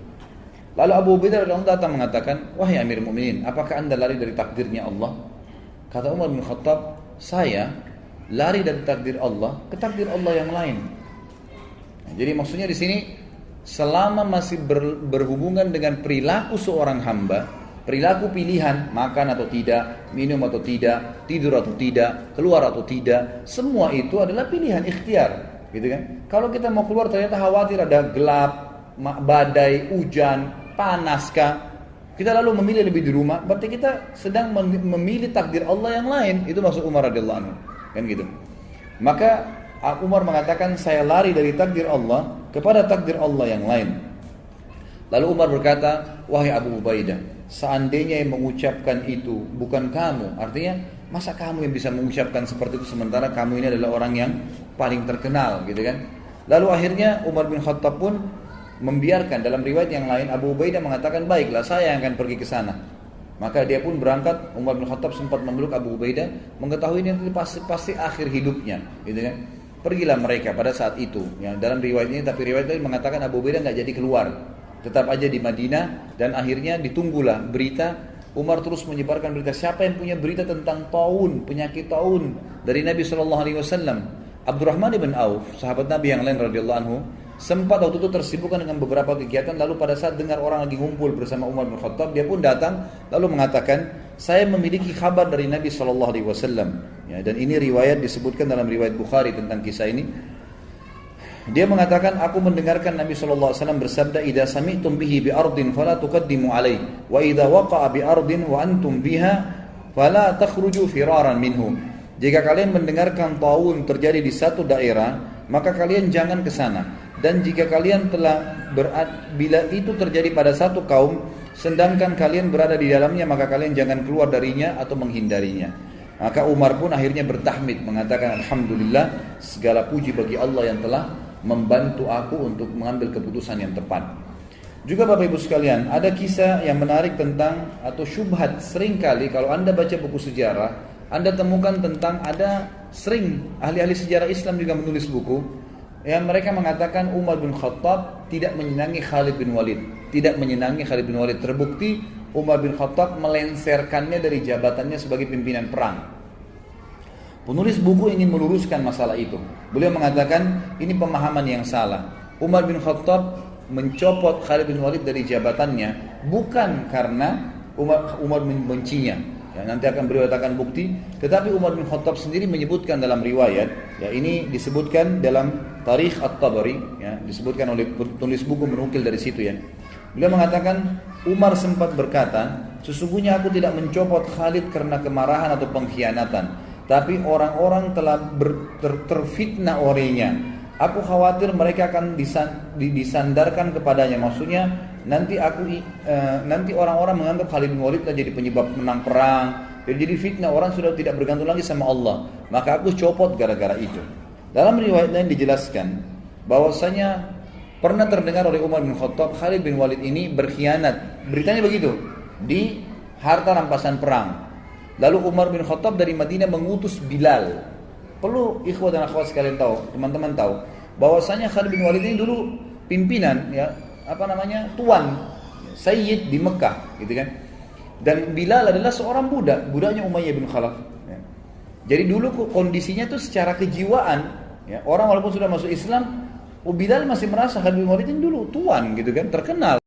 Lalu Abu Ubaidah radhiyallahu anhu datang mengatakan, wahai Amir Mukminin, apakah anda lari dari takdirnya Allah? Kata Umar bin Khattab, saya lari dari takdir Allah ke takdir Allah yang lain. Nah, jadi maksudnya di sini, selama masih berhubungan dengan perilaku seorang hamba, perilaku pilihan, makan atau tidak, minum atau tidak, tidur atau tidak, keluar atau tidak, semua itu adalah pilihan ikhtiar, gitu kan? Kalau kita mau keluar ternyata khawatir ada gelap, badai, hujan, panaskah, kita lalu memilih lebih di rumah, berarti kita sedang memilih takdir Allah yang lain. Itu maksud Umar radhiyallahu anhu, kan gitu. Maka Umar mengatakan, saya lari dari takdir Allah kepada takdir Allah yang lain. Lalu Umar berkata, wahai Abu Ubaidah, seandainya yang mengucapkan itu bukan kamu, artinya masa kamu yang bisa mengucapkan seperti itu sementara kamu ini adalah orang yang paling terkenal, gitu kan? Lalu akhirnya Umar bin Khattab pun membiarkan. Dalam riwayat yang lain Abu Ubaidah mengatakan, baiklah saya yang akan pergi ke sana. Maka dia pun berangkat. Umar bin Khattab sempat memeluk Abu Ubaidah, mengetahui ini pasti akhir hidupnya, gitu kan. Pergilah mereka pada saat itu. Ya, dalam riwayat ini, tapi riwayat ini mengatakan Abu Ubaidah nggak jadi keluar, tetap aja di Madinah, dan akhirnya ditunggulah berita. Umar terus menyebarkan berita, siapa yang punya berita tentang taun, penyakit taun dari Nabi SAW. Abdurrahman bin Auf, sahabat Nabi yang lain radhiyallahu anhu, sempat waktu itu tersibukkan dengan beberapa kegiatan. Lalu pada saat dengar orang lagi ngumpul bersama Umar bin Khattab, dia pun datang lalu mengatakan, saya memiliki kabar dari Nabi SAW. Ya, dan ini riwayat disebutkan dalam riwayat Bukhari tentang kisah ini. Dia mengatakan, aku mendengarkan Nabi SAW bersabda, idza sami'tum bihi bi ardin fala tuqaddimu alaihi, wa idza waqa'a bi ardin wa antum biha fala takhruju firaran minhu. Jika kalian mendengarkan taun terjadi di satu daerah, maka kalian jangan ke sana. Dan jika kalian bila itu terjadi pada satu kaum, sedangkan kalian berada di dalamnya, maka kalian jangan keluar darinya atau menghindarinya. Maka Umar pun akhirnya bertahmid, mengatakan, alhamdulillah, segala puji bagi Allah yang telah membantu aku untuk mengambil keputusan yang tepat. Juga Bapak Ibu sekalian, ada kisah yang menarik tentang, atau syubhat seringkali kalau Anda baca buku sejarah, Anda temukan tentang, ada sering ahli-ahli sejarah Islam juga menulis buku yang mereka mengatakan Umar bin Khattab tidak menyenangi Khalid bin Walid. Tidak menyenangi Khalid bin Walid. Terbukti Umar bin Khattab melenserkannya dari jabatannya sebagai pimpinan perang. Penulis buku ingin meluruskan masalah itu. Beliau mengatakan ini pemahaman yang salah. Umar bin Khattab mencopot Khalid bin Walid dari jabatannya bukan karena Umar membencinya. Ya, nanti akan beliau katakan bukti. Tetapi Umar bin Khattab sendiri menyebutkan dalam riwayat, ya ini disebutkan dalam Tarikh At-Tabari, ya, disebutkan oleh penulis buku menukil dari situ ya. Beliau mengatakan Umar sempat berkata, sesungguhnya aku tidak mencopot Khalid karena kemarahan atau pengkhianatan, tapi orang-orang telah terfitnah olehnya. Aku khawatir mereka akan disandarkan kepadanya. Maksudnya nanti orang-orang menganggap Khalid bin Walid jadi penyebab menang perang. Jadi fitnah, orang sudah tidak bergantung lagi sama Allah. Maka aku copot gara-gara itu. Dalam riwayat lain dijelaskan bahwasanya pernah terdengar oleh Umar bin Khattab Khalid bin Walid ini berkhianat. Beritanya begitu di harta rampasan perang. Lalu Umar bin Khattab dari Madinah mengutus Bilal. Perlu ikhwah dan akhwat sekalian tahu, teman-teman tahu bahwasanya Khalid bin Walid ini dulu pimpinan, ya, tuan, sayyid di Mekah, gitu kan. Dan Bilal adalah seorang budaknya Umayyah bin Khalaf. Ya. Jadi dulu kondisinya tuh secara kejiwaan, ya, orang walaupun sudah masuk Islam, Bilal masih merasa Khalid bin Walid ini dulu tuan, gitu kan, terkenal.